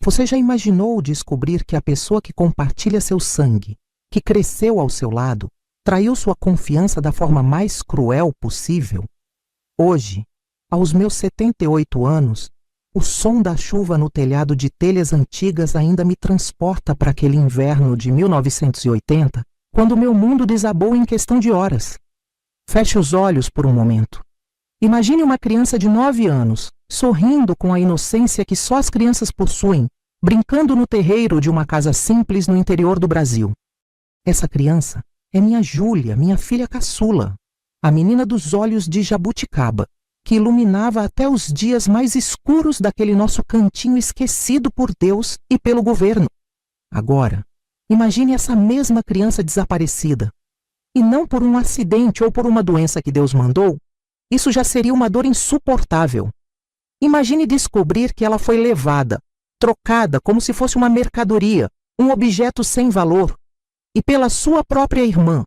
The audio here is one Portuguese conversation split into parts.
Você já imaginou descobrir que a pessoa que compartilha seu sangue, que cresceu ao seu lado, traiu sua confiança da forma mais cruel possível? Hoje, aos meus 78 anos, o som da chuva no telhado de telhas antigas ainda me transporta para aquele inverno de 1980, quando meu mundo desabou em questão de horas. Feche os olhos por um momento. Imagine uma criança de 9 anos, sorrindo com a inocência que só as crianças possuem, brincando no terreiro de uma casa simples no interior do Brasil. Essa criança é minha Júlia, minha filha caçula, a menina dos olhos de jabuticaba, que iluminava até os dias mais escuros daquele nosso cantinho esquecido por Deus e pelo governo. Agora, imagine essa mesma criança desaparecida. E não por um acidente ou por uma doença que Deus mandou, isso já seria uma dor insuportável. Imagine descobrir que ela foi levada, trocada como se fosse uma mercadoria, um objeto sem valor, e pela sua própria irmã,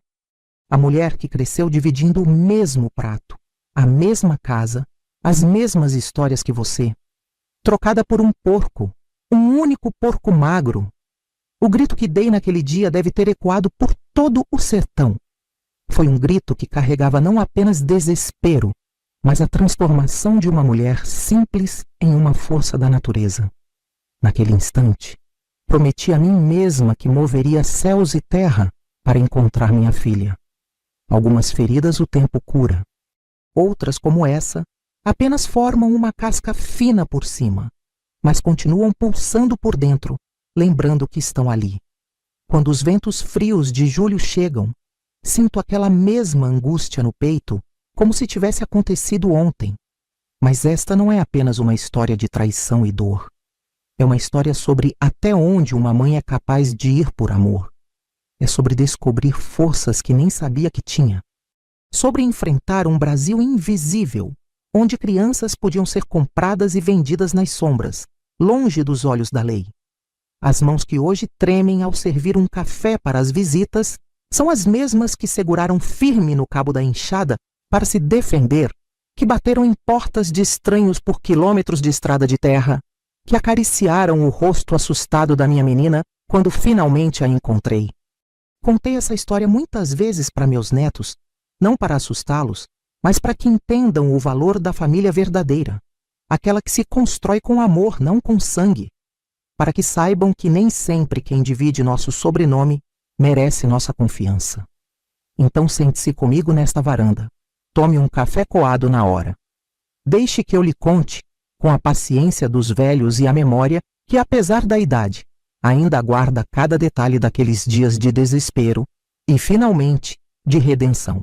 a mulher que cresceu dividindo o mesmo prato, a mesma casa, as mesmas histórias que você, trocada por um porco, um único porco magro. O grito que dei naquele dia deve ter ecoado por todo o sertão. Foi um grito que carregava não apenas desespero, mas a transformação de uma mulher simples em uma força da natureza. Naquele instante, prometi a mim mesma que moveria céus e terra para encontrar minha filha. Algumas feridas o tempo cura. Outras, como essa, apenas formam uma casca fina por cima, mas continuam pulsando por dentro, lembrando que estão ali. Quando os ventos frios de julho chegam, sinto aquela mesma angústia no peito, como se tivesse acontecido ontem. Mas esta não é apenas uma história de traição e dor. É uma história sobre até onde uma mãe é capaz de ir por amor. É sobre descobrir forças que nem sabia que tinha. Sobre enfrentar um Brasil invisível, onde crianças podiam ser compradas e vendidas nas sombras, longe dos olhos da lei. As mãos que hoje tremem ao servir um café para as visitas são as mesmas que seguraram firme no cabo da enxada para se defender, que bateram em portas de estranhos por quilômetros de estrada de terra, que acariciaram o rosto assustado da minha menina quando finalmente a encontrei. Contei essa história muitas vezes para meus netos, não para assustá-los, mas para que entendam o valor da família verdadeira, aquela que se constrói com amor, não com sangue, para que saibam que nem sempre quem divide nosso sobrenome merece nossa confiança. Então sente-se comigo nesta varanda, tome um café coado na hora. Deixe que eu lhe conte, com a paciência dos velhos e a memória que, apesar da idade, ainda guarda cada detalhe daqueles dias de desespero e, finalmente, de redenção.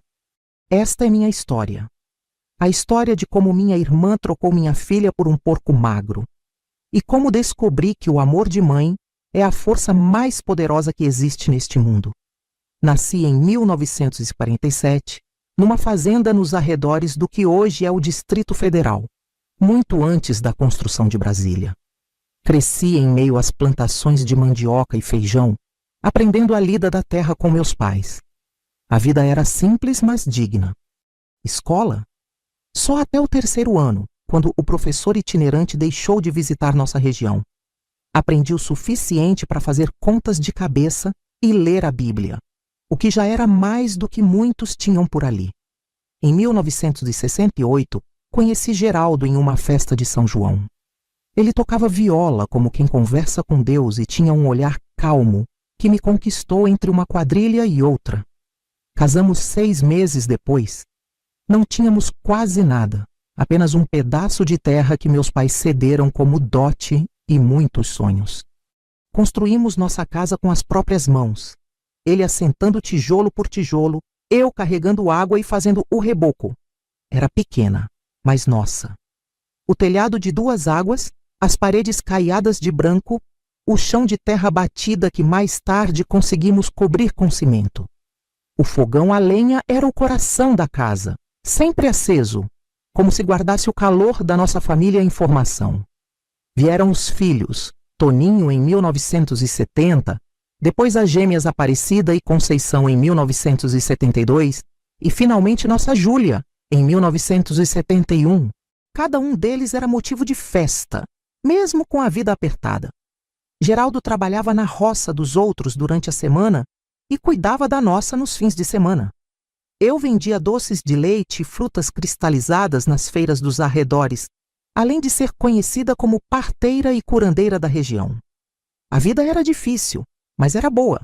Esta é minha história. A história de como minha irmã trocou minha filha por um porco magro. E como descobri que o amor de mãe é a força mais poderosa que existe neste mundo. Nasci em 1947, numa fazenda nos arredores do que hoje é o Distrito Federal, muito antes da construção de Brasília. Cresci em meio às plantações de mandioca e feijão, aprendendo a lida da terra com meus pais. A vida era simples, mas digna. Escola? Só até o 3º ano, quando o professor itinerante deixou de visitar nossa região. Aprendi o suficiente para fazer contas de cabeça e ler a Bíblia, o que já era mais do que muitos tinham por ali. Em 1968, conheci Geraldo em uma festa de São João. Ele tocava viola como quem conversa com Deus e tinha um olhar calmo que me conquistou entre uma quadrilha e outra. Casamos 6 meses depois. Não tínhamos quase nada, apenas um pedaço de terra que meus pais cederam como dote e muitos sonhos. Construímos nossa casa com as próprias mãos, ele assentando tijolo por tijolo, eu carregando água e fazendo o reboco. Era pequena, mas nossa. O telhado de 2 águas, as paredes caiadas de branco, o chão de terra batida que mais tarde conseguimos cobrir com cimento. O fogão a lenha era o coração da casa, sempre aceso, como se guardasse o calor da nossa família em formação. Vieram os filhos, Toninho em 1970, depois as gêmeas Aparecida e Conceição em 1972 e finalmente nossa Júlia em 1971. Cada um deles era motivo de festa, mesmo com a vida apertada. Geraldo trabalhava na roça dos outros durante a semana e cuidava da nossa nos fins de semana. Eu vendia doces de leite e frutas cristalizadas nas feiras dos arredores, além de ser conhecida como parteira e curandeira da região. A vida era difícil, mas era boa.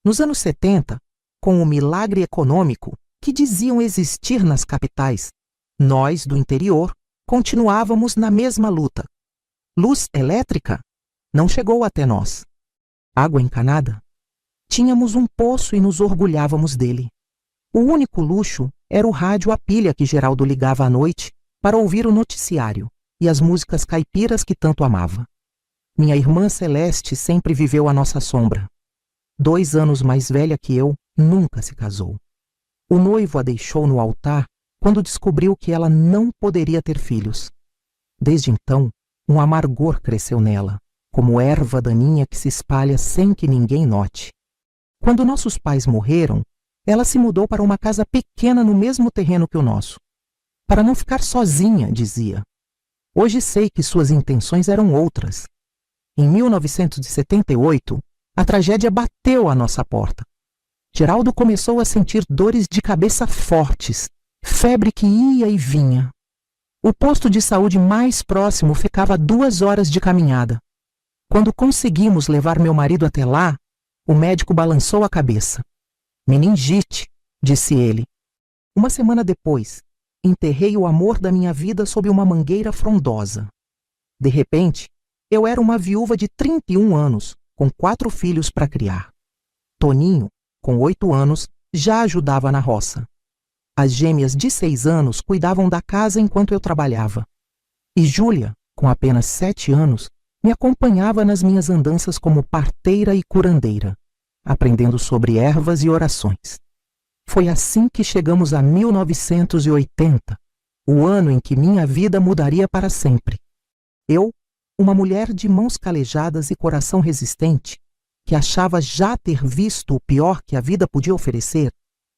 Nos anos 70, com o milagre econômico que diziam existir nas capitais, nós, do interior, continuávamos na mesma luta. Luz elétrica não chegou até nós. Água encanada? Tínhamos um poço e nos orgulhávamos dele. O único luxo era o rádio a pilha que Geraldo ligava à noite para ouvir o noticiário e as músicas caipiras que tanto amava. Minha irmã Celeste sempre viveu à nossa sombra. 2 anos mais velha que eu, nunca se casou. O noivo a deixou no altar quando descobriu que ela não poderia ter filhos. Desde então, um amargor cresceu nela, como erva daninha que se espalha sem que ninguém note. Quando nossos pais morreram, ela se mudou para uma casa pequena no mesmo terreno que o nosso. Para não ficar sozinha, dizia. Hoje sei que suas intenções eram outras. Em 1978, a tragédia bateu à nossa porta. Geraldo começou a sentir dores de cabeça fortes, febre que ia e vinha. O posto de saúde mais próximo ficava a 2 horas de caminhada. Quando conseguimos levar meu marido até lá, o médico balançou a cabeça. Meningite, disse ele. Uma semana depois, enterrei o amor da minha vida sob uma mangueira frondosa. De repente, eu era uma viúva de 31 anos, com 4 filhos para criar. Toninho, com 8 anos, já ajudava na roça. As gêmeas de 6 anos cuidavam da casa enquanto eu trabalhava. E Júlia, com apenas 7 anos, me acompanhava nas minhas andanças como parteira e curandeira, aprendendo sobre ervas e orações. Foi assim que chegamos a 1980, o ano em que minha vida mudaria para sempre. Eu, uma mulher de mãos calejadas e coração resistente, que achava já ter visto o pior que a vida podia oferecer,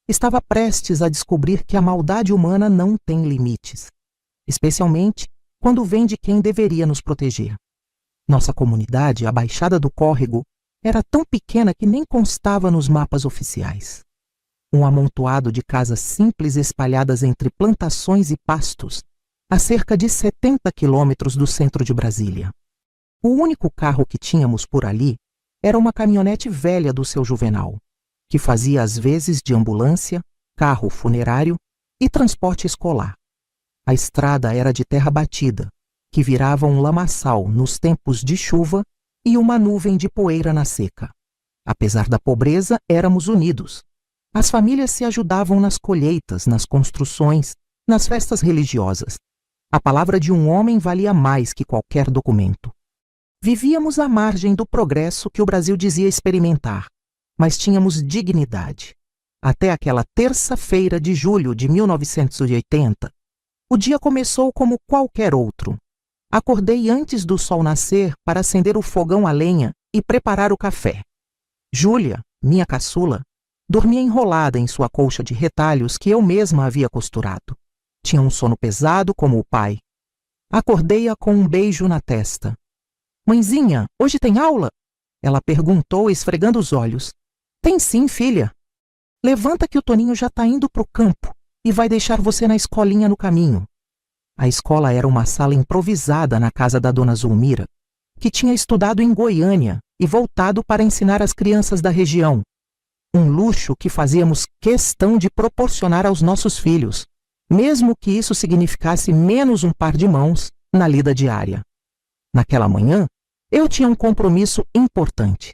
estava prestes a descobrir que a maldade humana não tem limites, especialmente quando vem de quem deveria nos proteger. Nossa comunidade, a Baixada do Córrego, era tão pequena que nem constava nos mapas oficiais. Um amontoado de casas simples espalhadas entre plantações e pastos, a cerca de 70 quilômetros do centro de Brasília. O único carro que tínhamos por ali era uma caminhonete velha do seu Juvenal, que fazia às vezes de ambulância, carro funerário e transporte escolar. A estrada era de terra batida, que virava um lamaçal nos tempos de chuva e uma nuvem de poeira na seca. Apesar da pobreza, éramos unidos. As famílias se ajudavam nas colheitas, nas construções, nas festas religiosas. A palavra de um homem valia mais que qualquer documento. Vivíamos à margem do progresso que o Brasil dizia experimentar, mas tínhamos dignidade. Até aquela terça-feira de julho de 1980, o dia começou como qualquer outro. Acordei antes do sol nascer para acender o fogão a lenha e preparar o café. Júlia, minha caçula, dormia enrolada em sua colcha de retalhos que eu mesma havia costurado. Tinha um sono pesado como o pai. Acordei-a com um beijo na testa. Mãezinha, hoje tem aula? Ela perguntou, esfregando os olhos. Tem sim, filha. Levanta que o Toninho já está indo para o campo e vai deixar você na escolinha no caminho. A escola era uma sala improvisada na casa da dona Zulmira, que tinha estudado em Goiânia e voltado para ensinar as crianças da região. Um luxo que fazíamos questão de proporcionar aos nossos filhos, mesmo que isso significasse menos um par de mãos na lida diária. Naquela manhã, eu tinha um compromisso importante.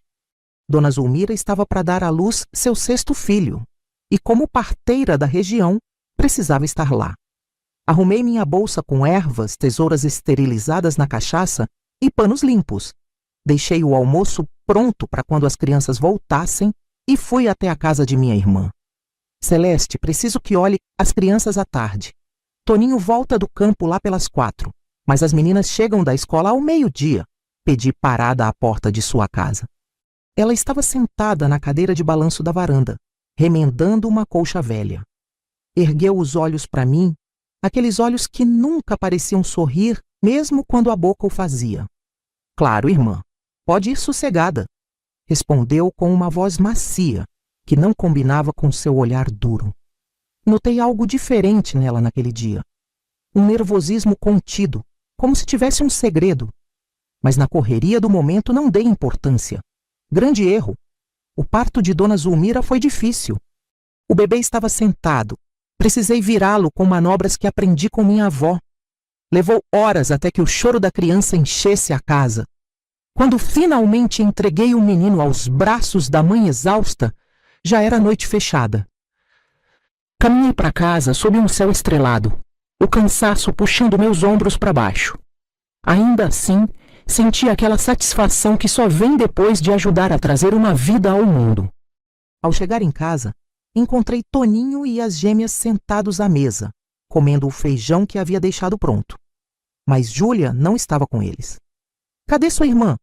Dona Zulmira estava para dar à luz seu 6º filho, e como parteira da região, precisava estar lá. Arrumei minha bolsa com ervas, tesouras esterilizadas na cachaça e panos limpos. Deixei o almoço pronto para quando as crianças voltassem e fui até a casa de minha irmã. Celeste, preciso que olhe as crianças à tarde. Toninho volta do campo lá pelas 4, mas as meninas chegam da escola ao meio-dia. Pedi parada à porta de sua casa. Ela estava sentada na cadeira de balanço da varanda, remendando uma colcha velha. Ergueu os olhos para mim, aqueles olhos que nunca pareciam sorrir, mesmo quando a boca o fazia. Claro, irmã, Pode ir sossegada, respondeu com uma voz macia, que não combinava com seu olhar duro. Notei algo diferente nela naquele dia. Um nervosismo contido, como se tivesse um segredo. Mas na correria do momento não dei importância. Grande erro. O parto de Dona Zulmira foi difícil. O bebê estava sentado. Precisei virá-lo com manobras que aprendi com minha avó. Levou horas até que o choro da criança enchesse a casa. Quando finalmente entreguei o menino aos braços da mãe exausta, já era noite fechada. Caminhei para casa sob um céu estrelado, o cansaço puxando meus ombros para baixo. Ainda assim, senti aquela satisfação que só vem depois de ajudar a trazer uma vida ao mundo. Ao chegar em casa, encontrei Toninho e as gêmeas sentados à mesa, comendo o feijão que havia deixado pronto. Mas Júlia não estava com eles. — Cadê sua irmã?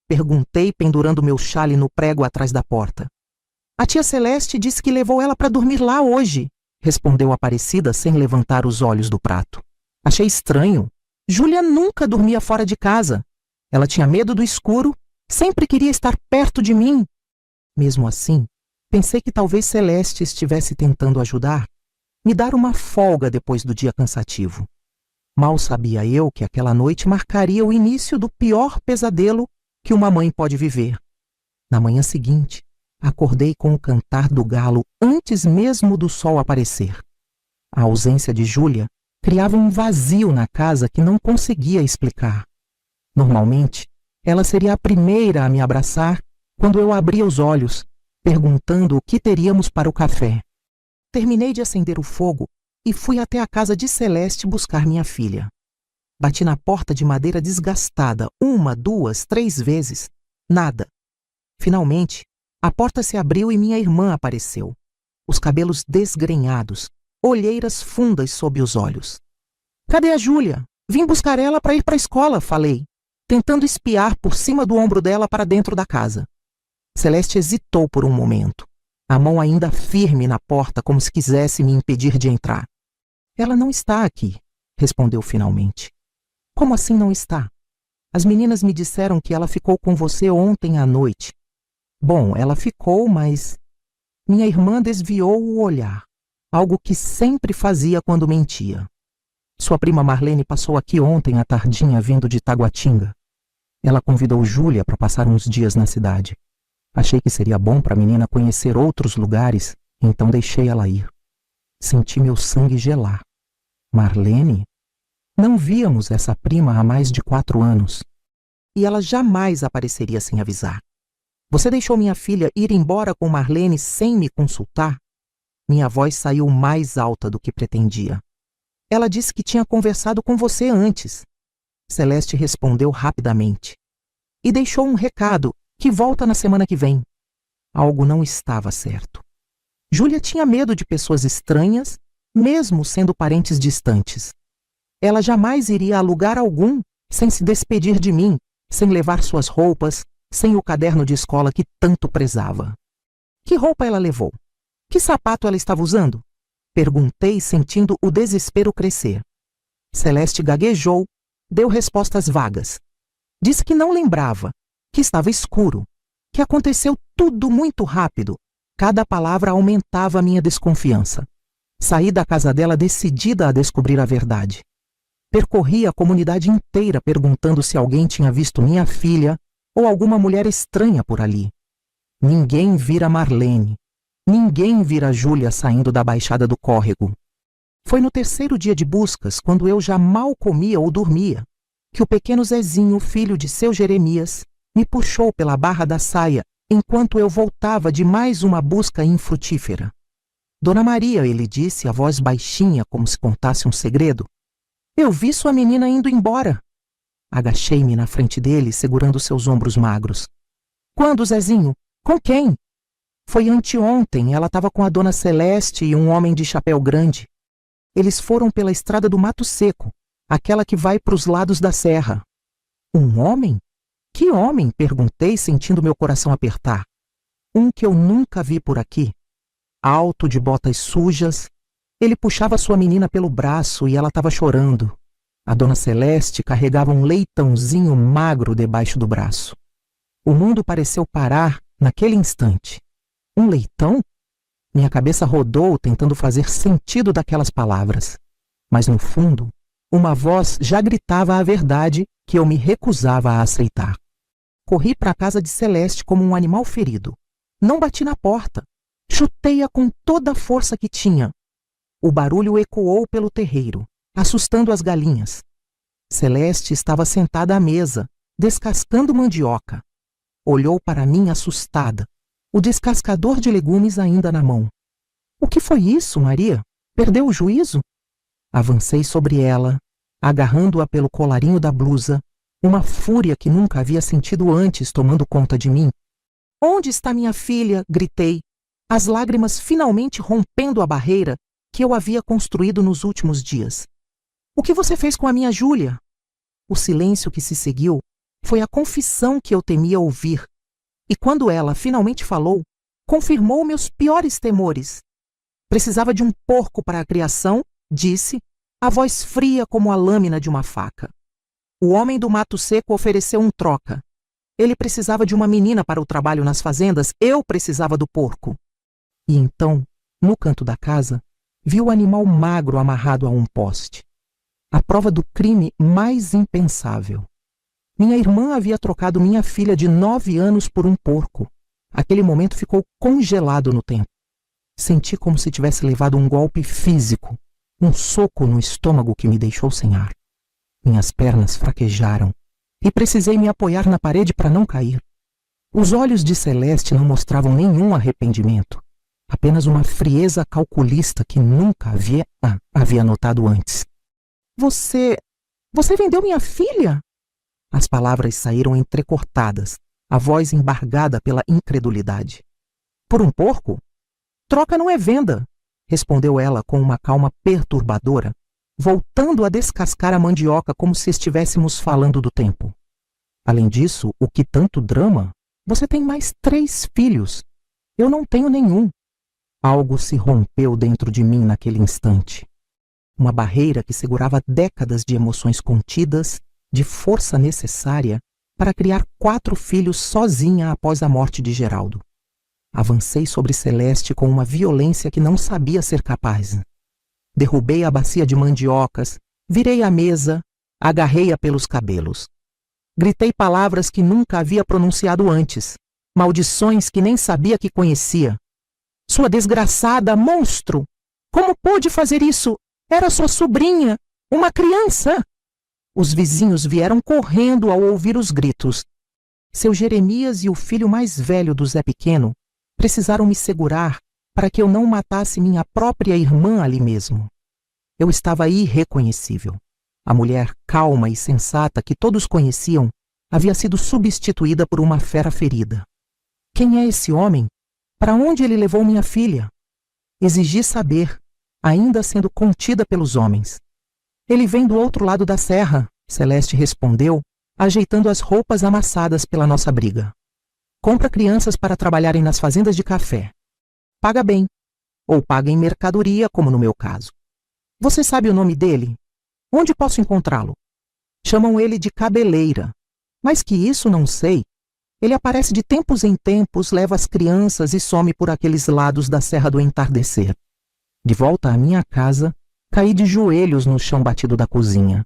Perguntei, pendurando meu chale no prego atrás da porta. — A tia Celeste disse que levou ela para dormir lá hoje, respondeu Aparecida sem levantar os olhos do prato. Achei estranho. Júlia nunca dormia fora de casa. Ela tinha medo do escuro, sempre queria estar perto de mim. Mesmo assim, pensei que talvez Celeste estivesse tentando ajudar, me dar uma folga depois do dia cansativo. Mal sabia eu que aquela noite marcaria o início do pior pesadelo que uma mãe pode viver. Na manhã seguinte, acordei com o cantar do galo antes mesmo do sol aparecer. A ausência de Júlia criava um vazio na casa que não conseguia explicar. Normalmente, ela seria a primeira a me abraçar quando eu abria os olhos, perguntando o que teríamos para o café. Terminei de acender o fogo e fui até a casa de Celeste buscar minha filha. Bati na porta de madeira desgastada 1, 2, 3 vezes. Nada. Finalmente, a porta se abriu e minha irmã apareceu. Os cabelos desgrenhados, olheiras fundas sob os olhos. — Cadê a Júlia? Vim buscar ela para ir para a escola, falei, tentando espiar por cima do ombro dela para dentro da casa. Celeste hesitou por um momento, a mão ainda firme na porta como se quisesse me impedir de entrar. — Ela não está aqui, respondeu finalmente. — Como assim não está? As meninas me disseram que ela ficou com você ontem à noite. Bom, ela ficou, mas... Minha irmã desviou o olhar, algo que sempre fazia quando mentia. Sua prima Marlene passou aqui ontem à tardinha vindo de Taguatinga. Ela convidou Júlia para passar uns dias na cidade. Achei que seria bom para a menina conhecer outros lugares, então deixei ela ir. Senti meu sangue gelar. Marlene? Não víamos essa prima há mais de 4 anos. E ela jamais apareceria sem avisar. Você deixou minha filha ir embora com Marlene sem me consultar? Minha voz saiu mais alta do que pretendia. Ela disse que tinha conversado com você antes. Celeste respondeu rapidamente. E deixou um recado, que volta na semana que vem. Algo não estava certo. Júlia tinha medo de pessoas estranhas, mesmo sendo parentes distantes. Ela jamais iria a lugar algum sem se despedir de mim, sem levar suas roupas, sem o caderno de escola que tanto prezava. Que roupa ela levou? Que sapato ela estava usando? Perguntei, sentindo o desespero crescer. Celeste gaguejou, deu respostas vagas. Disse que não lembrava, que estava escuro, que aconteceu tudo muito rápido. Cada palavra aumentava a minha desconfiança. Saí da casa dela decidida a descobrir a verdade. Percorri a comunidade inteira perguntando se alguém tinha visto minha filha ou alguma mulher estranha por ali. Ninguém vira Marlene. Ninguém vira Júlia saindo da baixada do córrego. Foi no 3º dia de buscas, quando eu já mal comia ou dormia, que o pequeno Zezinho, filho de seu Jeremias, me puxou pela barra da saia enquanto eu voltava de mais uma busca infrutífera. Dona Maria, ele disse, a voz baixinha como se contasse um segredo. Eu vi sua menina indo embora. Agachei-me na frente dele, segurando seus ombros magros. Quando, Zezinho? Com quem? Foi anteontem, ela estava com a Dona Celeste e um homem de chapéu grande. Eles foram pela estrada do Mato Seco, aquela que vai para os lados da serra. Um homem? Que homem? Perguntei, sentindo meu coração apertar. Um que eu nunca vi por aqui. Alto, de botas sujas. Ele puxava sua menina pelo braço e ela estava chorando. A Dona Celeste carregava um leitãozinho magro debaixo do braço. O mundo pareceu parar naquele instante. Um leitão? Minha cabeça rodou tentando fazer sentido daquelas palavras. Mas no fundo, uma voz já gritava a verdade que eu me recusava a aceitar. Corri para a casa de Celeste como um animal ferido. Não bati na porta. Chutei-a com toda a força que tinha. O barulho ecoou pelo terreiro, assustando as galinhas. Celeste estava sentada à mesa, descascando mandioca. Olhou para mim assustada, o descascador de legumes ainda na mão. O que foi isso, Maria? Perdeu o juízo? Avancei sobre ela, agarrando-a pelo colarinho da blusa, uma fúria que nunca havia sentido antes tomando conta de mim. Onde está minha filha? Gritei, as lágrimas finalmente rompendo a barreira que eu havia construído nos últimos dias. O que você fez com a minha Júlia? O silêncio que se seguiu foi a confissão que eu temia ouvir, e quando ela finalmente falou, confirmou meus piores temores. Precisava de um porco para a criação, disse, a voz fria como a lâmina de uma faca. O homem do mato seco ofereceu um troca. Ele precisava de uma menina para o trabalho nas fazendas, eu precisava do porco. E então, no canto da casa, vi o animal magro amarrado a um poste. A prova do crime mais impensável. Minha irmã havia trocado minha filha de 9 anos por um porco. Aquele momento ficou congelado no tempo. Senti como se tivesse levado um golpe físico, um soco no estômago que me deixou sem ar. Minhas pernas fraquejaram e precisei me apoiar na parede para não cair. Os olhos de Celeste não mostravam nenhum arrependimento, apenas uma frieza calculista que nunca havia notado antes. Você vendeu minha filha? As palavras saíram entrecortadas, a voz embargada pela incredulidade. Por um porco? Troca não é venda, respondeu ela com uma calma perturbadora, voltando a descascar a mandioca como se estivéssemos falando do tempo. Além disso, o que tanto drama? Você tem mais 3 filhos. Eu não tenho nenhum. Algo se rompeu dentro de mim naquele instante. Uma barreira que segurava décadas de emoções contidas, de força necessária para criar 4 filhos sozinha após a morte de Geraldo. Avancei sobre Celeste com uma violência que não sabia ser capaz. Derrubei a bacia de mandiocas, virei a mesa, agarrei-a pelos cabelos. Gritei palavras que nunca havia pronunciado antes, maldições que nem sabia que conhecia. Sua desgraçada, monstro! Como pôde fazer isso? Era sua sobrinha, uma criança! Os vizinhos vieram correndo ao ouvir os gritos. Seu Jeremias e o filho mais velho do Zé Pequeno precisaram me segurar para que eu não matasse minha própria irmã ali mesmo. Eu estava irreconhecível. A mulher calma e sensata que todos conheciam havia sido substituída por uma fera ferida. Quem é esse homem? Para onde ele levou minha filha? Exigi saber, ainda sendo contida pelos homens. Ele vem do outro lado da serra, Celeste respondeu, ajeitando as roupas amassadas pela nossa briga. Compra crianças para trabalharem nas fazendas de café. Paga bem, ou paga em mercadoria, como no meu caso. Você sabe o nome dele? Onde posso encontrá-lo? Chamam ele de Cabeleira. Mas que isso não sei. Ele aparece de tempos em tempos, leva as crianças e some por aqueles lados da Serra do Entardecer. De volta à minha casa, caí de joelhos no chão batido da cozinha.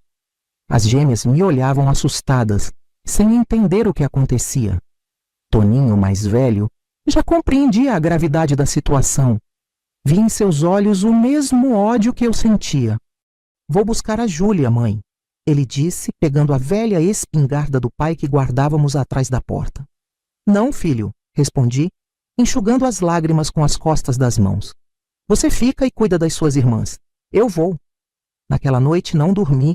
As gêmeas me olhavam assustadas, sem entender o que acontecia. Toninho, mais velho, já compreendia a gravidade da situação. Vi em seus olhos o mesmo ódio que eu sentia. Vou buscar a Júlia, mãe, ele disse, pegando a velha espingarda do pai que guardávamos atrás da porta. Não, filho, respondi, enxugando as lágrimas com as costas das mãos. Você fica e cuida das suas irmãs. Eu vou. Naquela noite não dormi.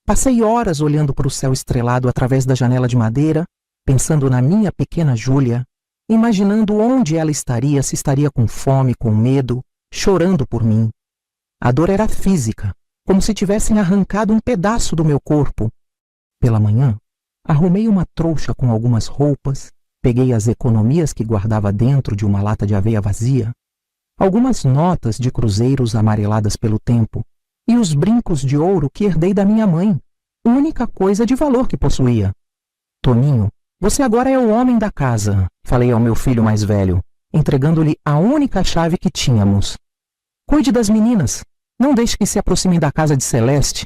Passei horas olhando para o céu estrelado através da janela de madeira, pensando na minha pequena Júlia, imaginando onde ela estaria, se estaria com fome, com medo, chorando por mim. A dor era física, como se tivessem arrancado um pedaço do meu corpo. Pela manhã, arrumei uma trouxa com algumas roupas, peguei as economias que guardava dentro de uma lata de aveia vazia, algumas notas de cruzeiros amareladas pelo tempo e os brincos de ouro que herdei da minha mãe, única coisa de valor que possuía. Toninho Você agora é o homem da casa, falei ao meu filho mais velho, entregando-lhe a única chave que tínhamos. Cuide das meninas. Não deixe que se aproximem da casa de Celeste.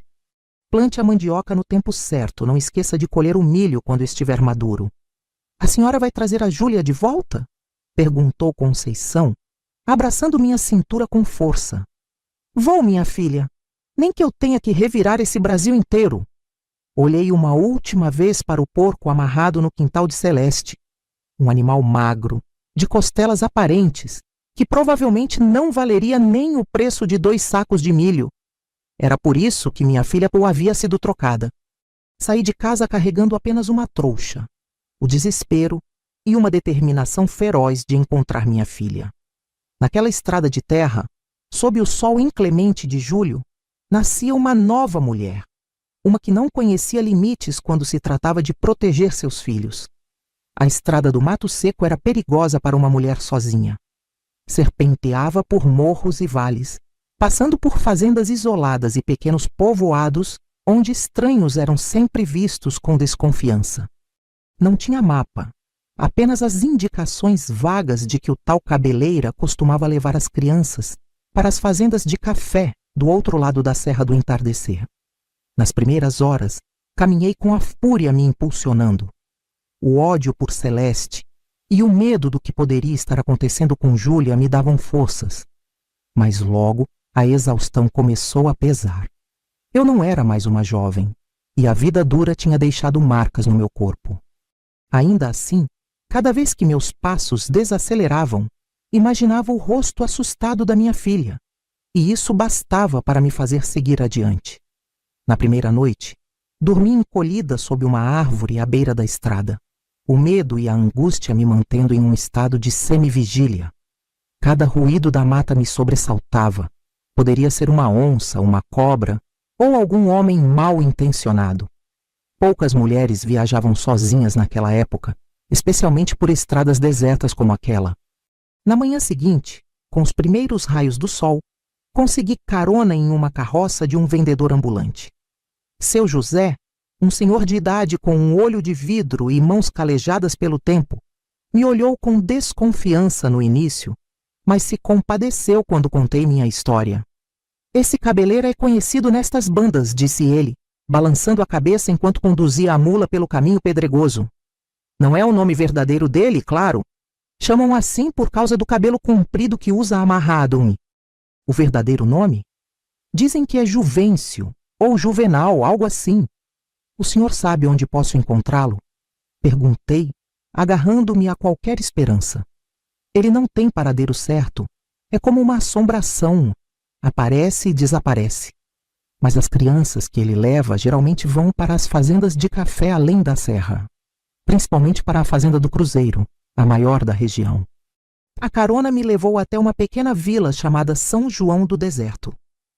Plante a mandioca no tempo certo. Não esqueça de colher o milho quando estiver maduro. A senhora vai trazer a Júlia de volta? Perguntou Conceição, abraçando minha cintura com força. Vou, minha filha. Nem que eu tenha que revirar esse Brasil inteiro. Olhei uma última vez para o porco amarrado no quintal de Celeste. Um animal magro, de costelas aparentes, que provavelmente não valeria nem o preço de 2 sacos de milho. Era por isso que minha filha havia sido trocada. Saí de casa carregando apenas uma trouxa, o desespero e uma determinação feroz de encontrar minha filha. Naquela estrada de terra, sob o sol inclemente de julho, nascia uma nova mulher, uma que não conhecia limites quando se tratava de proteger seus filhos. A estrada do Mato Seco era perigosa para uma mulher sozinha. Serpenteava por morros e vales, passando por fazendas isoladas e pequenos povoados onde estranhos eram sempre vistos com desconfiança. Não tinha mapa, apenas as indicações vagas de que o tal Cabeleira costumava levar as crianças para as fazendas de café do outro lado da Serra do Entardecer. Nas primeiras horas, caminhei com a fúria me impulsionando. O ódio por Celeste e o medo do que poderia estar acontecendo com Júlia me davam forças. Mas logo a exaustão começou a pesar. Eu não era mais uma jovem, e a vida dura tinha deixado marcas no meu corpo. Ainda assim, cada vez que meus passos desaceleravam, imaginava o rosto assustado da minha filha, e isso bastava para me fazer seguir adiante. Na primeira noite, dormi encolhida sob uma árvore à beira da estrada, o medo e a angústia me mantendo em um estado de semivigília. Cada ruído da mata me sobressaltava. Poderia ser uma onça, uma cobra ou algum homem mal intencionado. Poucas mulheres viajavam sozinhas naquela época, especialmente por estradas desertas como aquela. Na manhã seguinte, com os primeiros raios do sol, consegui carona em uma carroça de um vendedor ambulante. Seu José, um senhor de idade com um olho de vidro e mãos calejadas pelo tempo, me olhou com desconfiança no início, mas se compadeceu quando contei minha história. Esse Cabeleira é conhecido nestas bandas, disse ele, balançando a cabeça enquanto conduzia a mula pelo caminho pedregoso. Não é o nome verdadeiro dele, claro. Chamam assim por causa do cabelo comprido que usa amarrado. O verdadeiro nome? Dizem que é Juvencio, ou Juvenal, algo assim. O senhor sabe onde posso encontrá-lo? Perguntei, agarrando-me a qualquer esperança. Ele não tem paradeiro certo. É como uma assombração. Aparece e desaparece. Mas as crianças que ele leva geralmente vão para as fazendas de café além da serra. Principalmente para a fazenda do Cruzeiro, a maior da região. A carona me levou até uma pequena vila chamada São João do Deserto,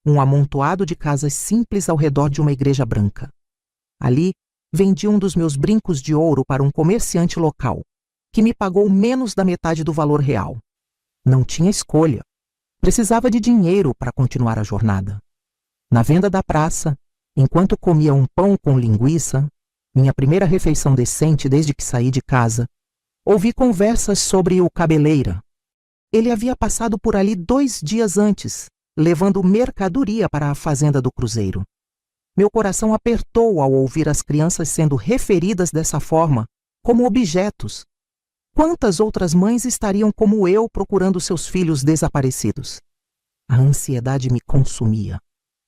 um amontoado de casas simples ao redor de uma igreja branca. Ali, vendi um dos meus brincos de ouro para um comerciante local, que me pagou menos da metade do valor real. Não tinha escolha. Precisava de dinheiro para continuar a jornada. Na venda da praça, enquanto comia um pão com linguiça, minha primeira refeição decente desde que saí de casa, ouvi conversas sobre o Cabeleira. Ele havia passado por ali 2 dias antes, levando mercadoria para a fazenda do Cruzeiro. Meu coração apertou ao ouvir as crianças sendo referidas dessa forma, como objetos. Quantas outras mães estariam como eu procurando seus filhos desaparecidos? A ansiedade me consumia.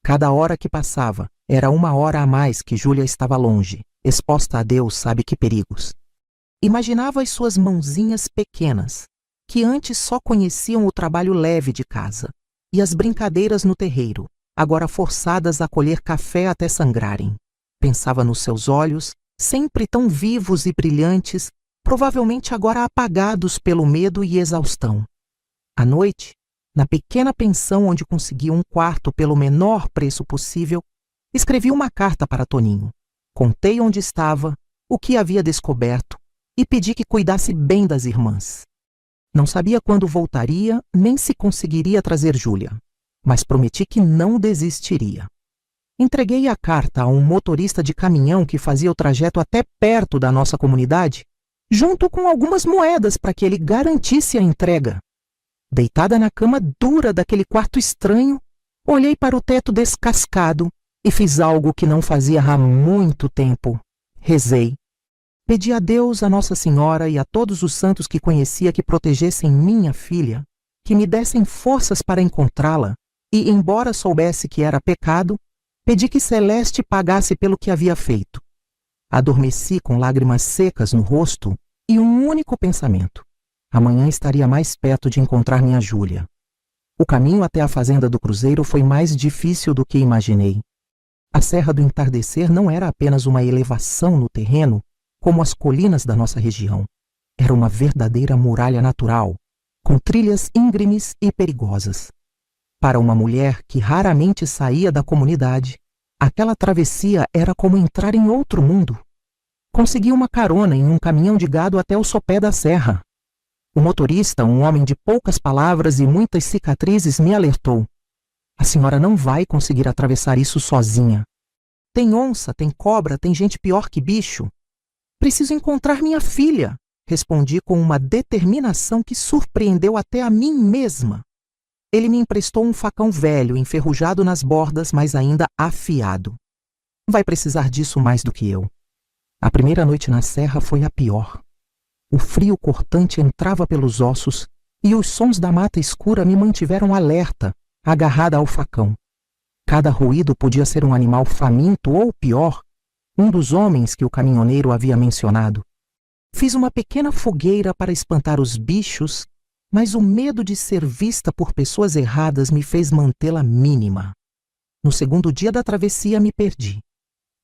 Cada hora que passava era 1 hora a mais que Júlia estava longe, exposta a Deus sabe que perigos. Imaginava as suas mãozinhas pequenas, que antes só conheciam o trabalho leve de casa, e as brincadeiras no terreiro, agora forçadas a colher café até sangrarem. Pensava nos seus olhos, sempre tão vivos e brilhantes, provavelmente agora apagados pelo medo e exaustão. À noite, na pequena pensão onde consegui um quarto pelo menor preço possível, escrevi uma carta para Toninho. Contei onde estava, o que havia descoberto e pedi que cuidasse bem das irmãs. Não sabia quando voltaria, nem se conseguiria trazer Júlia, mas prometi que não desistiria. Entreguei a carta a um motorista de caminhão que fazia o trajeto até perto da nossa comunidade junto com algumas moedas para que ele garantisse a entrega. Deitada na cama dura daquele quarto estranho, olhei para o teto descascado e fiz algo que não fazia há muito tempo. Rezei. Pedi a Deus, a Nossa Senhora e a todos os santos que conhecia que protegessem minha filha, que me dessem forças para encontrá-la, e, embora soubesse que era pecado, pedi que Celeste pagasse pelo que havia feito. Adormeci com lágrimas secas no rosto e um único pensamento: amanhã estaria mais perto de encontrar minha Júlia. O caminho até a fazenda do Cruzeiro foi mais difícil do que imaginei. A Serra do Entardecer não era apenas uma elevação no terreno, como as colinas da nossa região. Era uma verdadeira muralha natural, com trilhas íngremes e perigosas. Para uma mulher que raramente saía da comunidade, aquela travessia era como entrar em outro mundo. Consegui uma carona em um caminhão de gado até o sopé da serra. O motorista, um homem de poucas palavras e muitas cicatrizes, me alertou: a senhora não vai conseguir atravessar isso sozinha. Tem onça, tem cobra, tem gente pior que bicho. Preciso encontrar minha filha, respondi com uma determinação que surpreendeu até a mim mesma. Ele me emprestou um facão velho, enferrujado nas bordas, mas ainda afiado. Vai precisar disso mais do que eu. A primeira noite na serra foi a pior. O frio cortante entrava pelos ossos e os sons da mata escura me mantiveram alerta, agarrada ao facão. Cada ruído podia ser um animal faminto ou, pior, um dos homens que o caminhoneiro havia mencionado. Fiz uma pequena fogueira para espantar os bichos, mas o medo de ser vista por pessoas erradas me fez mantê-la mínima. No segundo dia da travessia me perdi.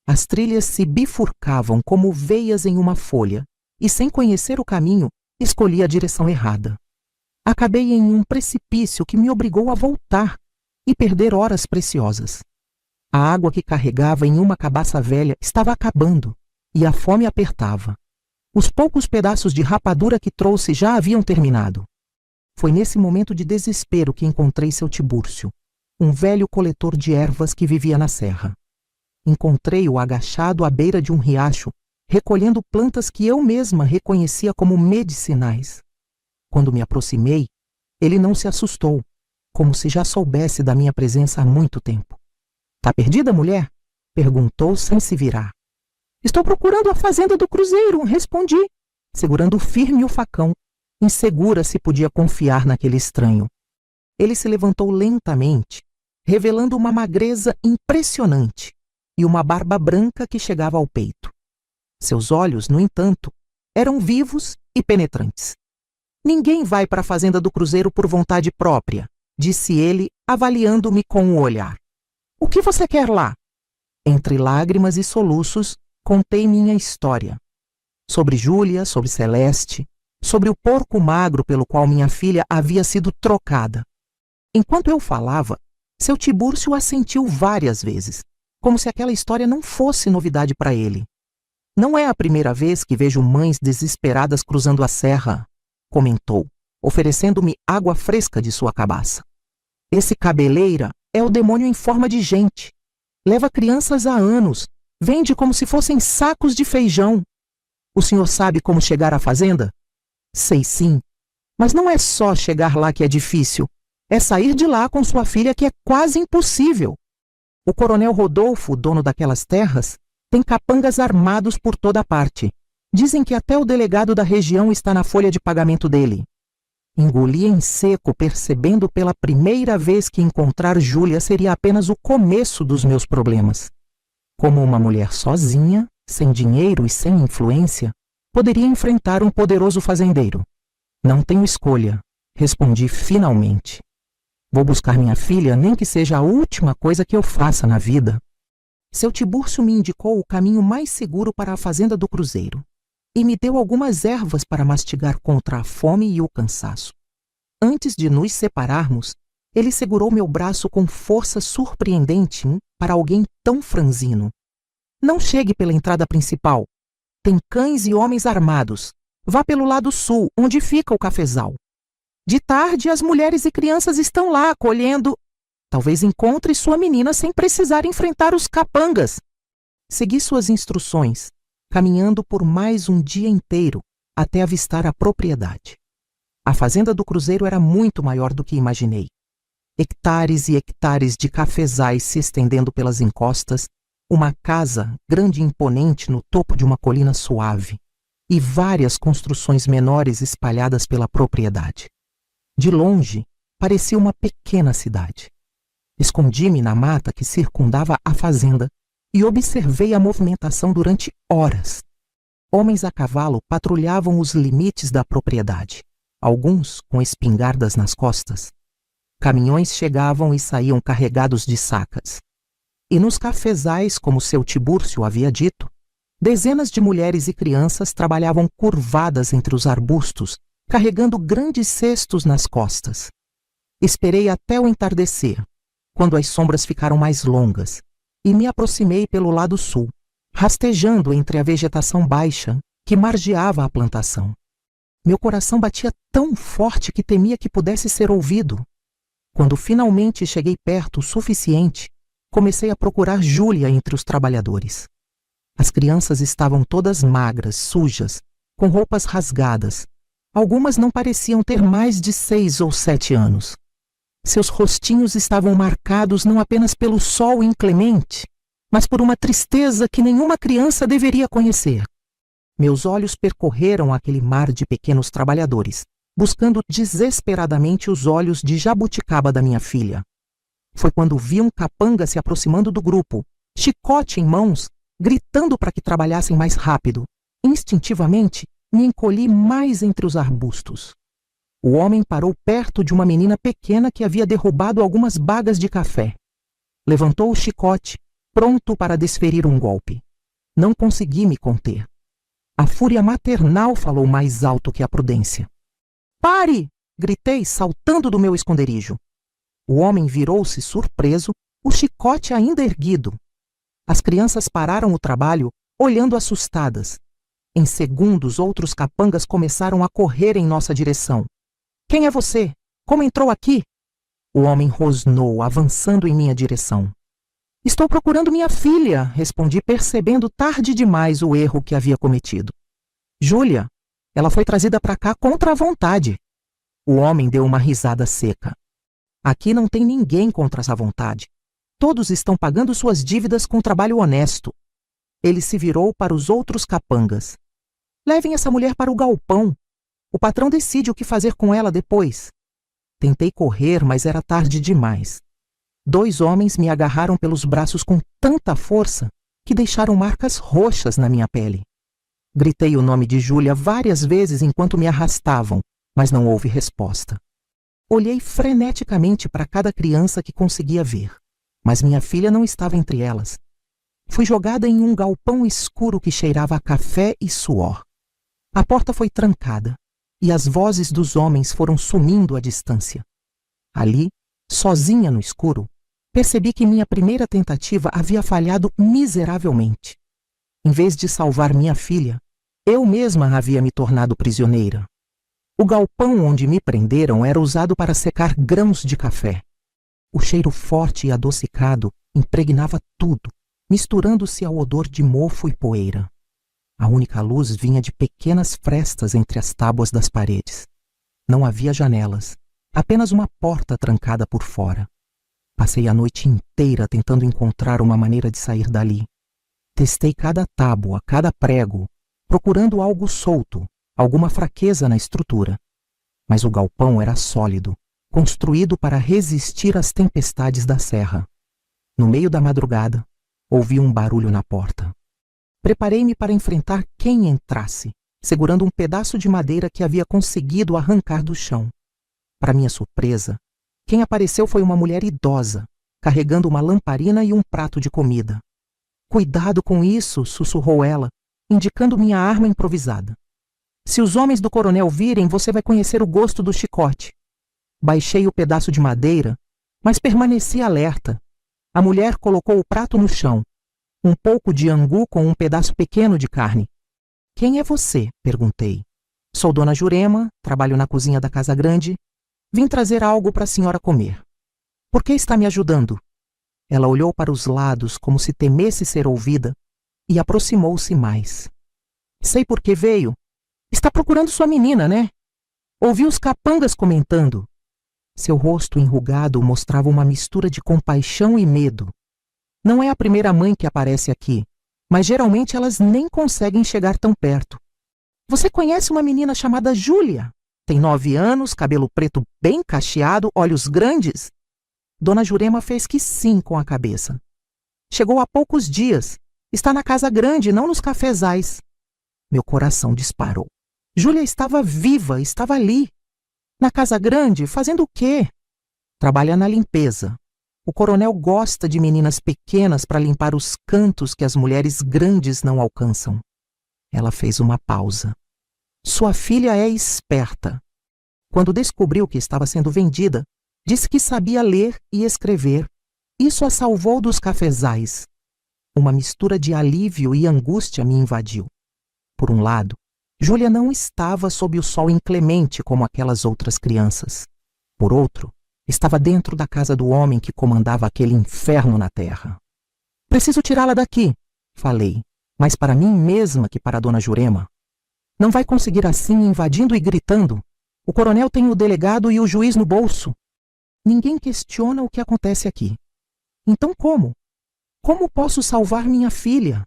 As trilhas se bifurcavam como veias em uma folha, e sem conhecer o caminho, escolhi a direção errada. Acabei em um precipício que me obrigou a voltar e perder horas preciosas. A água que carregava em uma cabaça velha estava acabando e a fome apertava. Os poucos pedaços de rapadura que trouxe já haviam terminado. Foi nesse momento de desespero que encontrei seu Tibúrcio, um velho coletor de ervas que vivia na serra. Encontrei-o agachado à beira de um riacho, recolhendo plantas que eu mesma reconhecia como medicinais. Quando me aproximei, ele não se assustou, como se já soubesse da minha presença há muito tempo. Tá perdida, mulher? Perguntou sem se virar. Estou procurando a fazenda do Cruzeiro, respondi, segurando firme o facão, insegura se podia confiar naquele estranho. Ele se levantou lentamente, revelando uma magreza impressionante e uma barba branca que chegava ao peito. Seus olhos, no entanto, eram vivos e penetrantes. Ninguém vai para a fazenda do Cruzeiro por vontade própria, disse ele, avaliando-me com o olhar. O que você quer lá? Entre lágrimas e soluços, contei minha história. Sobre Júlia, sobre Celeste, sobre o porco magro pelo qual minha filha havia sido trocada. Enquanto eu falava, seu Tibúrcio assentiu várias vezes, como se aquela história não fosse novidade para ele. Não é a primeira vez que vejo mães desesperadas cruzando a serra, comentou, oferecendo-me água fresca de sua cabaça. Esse cabeleira é o demônio em forma de gente. Leva crianças há anos, vende como se fossem sacos de feijão. O senhor sabe como chegar à fazenda? Sei sim, mas não é só chegar lá que é difícil, é sair de lá com sua filha que é quase impossível. O coronel Rodolfo, dono daquelas terras, tem capangas armados por toda parte. Dizem que até o delegado da região está na folha de pagamento dele. Engoli em seco, percebendo pela primeira vez que encontrar Júlia seria apenas o começo dos meus problemas. Como uma mulher sozinha, sem dinheiro e sem influência, poderia enfrentar um poderoso fazendeiro. Não tenho escolha, respondi finalmente. Vou buscar minha filha, nem que seja a última coisa que eu faça na vida. Seu Tibúrcio me indicou o caminho mais seguro para a fazenda do Cruzeiro e me deu algumas ervas para mastigar contra a fome e o cansaço. Antes de nos separarmos, ele segurou meu braço com força surpreendente para alguém tão franzino. Não chegue pela entrada principal. Tem cães e homens armados. Vá pelo lado sul, onde fica o cafezal. De tarde, as mulheres e crianças estão lá, colhendo... Talvez encontre sua menina sem precisar enfrentar os capangas. Segui suas instruções, caminhando por mais um dia inteiro, até avistar a propriedade. A fazenda do Cruzeiro era muito maior do que imaginei. Hectares e hectares de cafezais se estendendo pelas encostas, uma casa grande e imponente no topo de uma colina suave, e várias construções menores espalhadas pela propriedade. De longe, parecia uma pequena cidade. Escondi-me na mata que circundava a fazenda e observei a movimentação durante horas. Homens a cavalo patrulhavam os limites da propriedade, alguns com espingardas nas costas. Caminhões chegavam e saíam carregados de sacas. E nos cafezais, como seu Tibúrcio havia dito, dezenas de mulheres e crianças trabalhavam curvadas entre os arbustos, carregando grandes cestos nas costas. Esperei até o entardecer, quando as sombras ficaram mais longas, e me aproximei pelo lado sul, rastejando entre a vegetação baixa que margeava a plantação. Meu coração batia tão forte que temia que pudesse ser ouvido. Quando finalmente cheguei perto o suficiente, comecei a procurar Júlia entre os trabalhadores. As crianças estavam todas magras, sujas, com roupas rasgadas. Algumas não pareciam ter mais de 6 ou 7 anos. Seus rostinhos estavam marcados não apenas pelo sol inclemente, mas por uma tristeza que nenhuma criança deveria conhecer. Meus olhos percorreram aquele mar de pequenos trabalhadores, buscando desesperadamente os olhos de jabuticaba da minha filha. Foi quando vi um capanga se aproximando do grupo, chicote em mãos, gritando para que trabalhassem mais rápido. Instintivamente, me encolhi mais entre os arbustos. O homem parou perto de uma menina pequena que havia derrubado algumas bagas de café. Levantou o chicote, pronto para desferir um golpe. Não consegui me conter. A fúria maternal falou mais alto que a prudência. "Pare!" gritei, saltando do meu esconderijo. O homem virou-se surpreso, o chicote ainda erguido. As crianças pararam o trabalho, olhando assustadas. Em segundos, outros capangas começaram a correr em nossa direção. "Quem é você? Como entrou aqui?" O homem rosnou, avançando em minha direção. "Estou procurando minha filha", respondi, percebendo tarde demais o erro que havia cometido. "Júlia, ela foi trazida para cá contra a vontade." O homem deu uma risada seca. "Aqui não tem ninguém contra essa vontade. Todos estão pagando suas dívidas com trabalho honesto." Ele se virou para os outros capangas. "Levem essa mulher para o galpão. O patrão decide o que fazer com ela depois." Tentei correr, mas era tarde demais. 2 homens me agarraram pelos braços com tanta força que deixaram marcas roxas na minha pele. Gritei o nome de Júlia várias vezes enquanto me arrastavam, mas não houve resposta. Olhei freneticamente para cada criança que conseguia ver, mas minha filha não estava entre elas. Fui jogada em um galpão escuro que cheirava a café e suor. A porta foi trancada e as vozes dos homens foram sumindo à distância. Ali, sozinha no escuro, percebi que minha primeira tentativa havia falhado miseravelmente. Em vez de salvar minha filha, eu mesma havia me tornado prisioneira. O galpão onde me prenderam era usado para secar grãos de café. O cheiro forte e adocicado impregnava tudo, misturando-se ao odor de mofo e poeira. A única luz vinha de pequenas frestas entre as tábuas das paredes. Não havia janelas, apenas uma porta trancada por fora. Passei a noite inteira tentando encontrar uma maneira de sair dali. Testei cada tábua, cada prego, procurando algo solto, alguma fraqueza na estrutura. Mas o galpão era sólido, construído para resistir às tempestades da serra. No meio da madrugada, ouvi um barulho na porta. Preparei-me para enfrentar quem entrasse, segurando um pedaço de madeira que havia conseguido arrancar do chão. Para minha surpresa, quem apareceu foi uma mulher idosa, carregando uma lamparina e um prato de comida. "Cuidado com isso", sussurrou ela, indicando minha arma improvisada. "Se os homens do coronel virem, você vai conhecer o gosto do chicote." Baixei o pedaço de madeira, mas permaneci alerta. A mulher colocou o prato no chão, um pouco de angu com um pedaço pequeno de carne. "Quem é você?" perguntei. "Sou Dona Jurema, trabalho na cozinha da Casa Grande. Vim trazer algo para a senhora comer." "Por que está me ajudando?" Ela olhou para os lados como se temesse ser ouvida e aproximou-se mais. "Sei por que veio. Está procurando sua menina, né? Ouvi os capangas comentando. Seu rosto enrugado mostrava uma mistura de compaixão e medo. Não é a primeira mãe que aparece aqui, mas geralmente elas nem conseguem chegar tão perto. Você conhece uma menina chamada Júlia? Tem 9 anos, cabelo preto bem cacheado, olhos grandes? Dona Jurema fez que sim com a cabeça. Chegou há poucos dias. Está na casa grande, não nos cafezais. Meu coração disparou. Júlia estava viva, estava ali. Na casa grande, fazendo o quê? Trabalha na limpeza. O coronel gosta de meninas pequenas para limpar os cantos que as mulheres grandes não alcançam. Ela fez uma pausa. Sua filha é esperta. Quando descobriu que estava sendo vendida, disse que sabia ler e escrever. Isso a salvou dos cafezais. Uma mistura de alívio e angústia me invadiu. Por um lado, Júlia não estava sob o sol inclemente como aquelas outras crianças. Por outro, estava dentro da casa do homem que comandava aquele inferno na terra. Preciso tirá-la daqui, falei, mais para mim mesma que para Dona Jurema. Não vai conseguir assim invadindo e gritando. O coronel tem o delegado e o juiz no bolso. Ninguém questiona o que acontece aqui. Então como? Como posso salvar minha filha?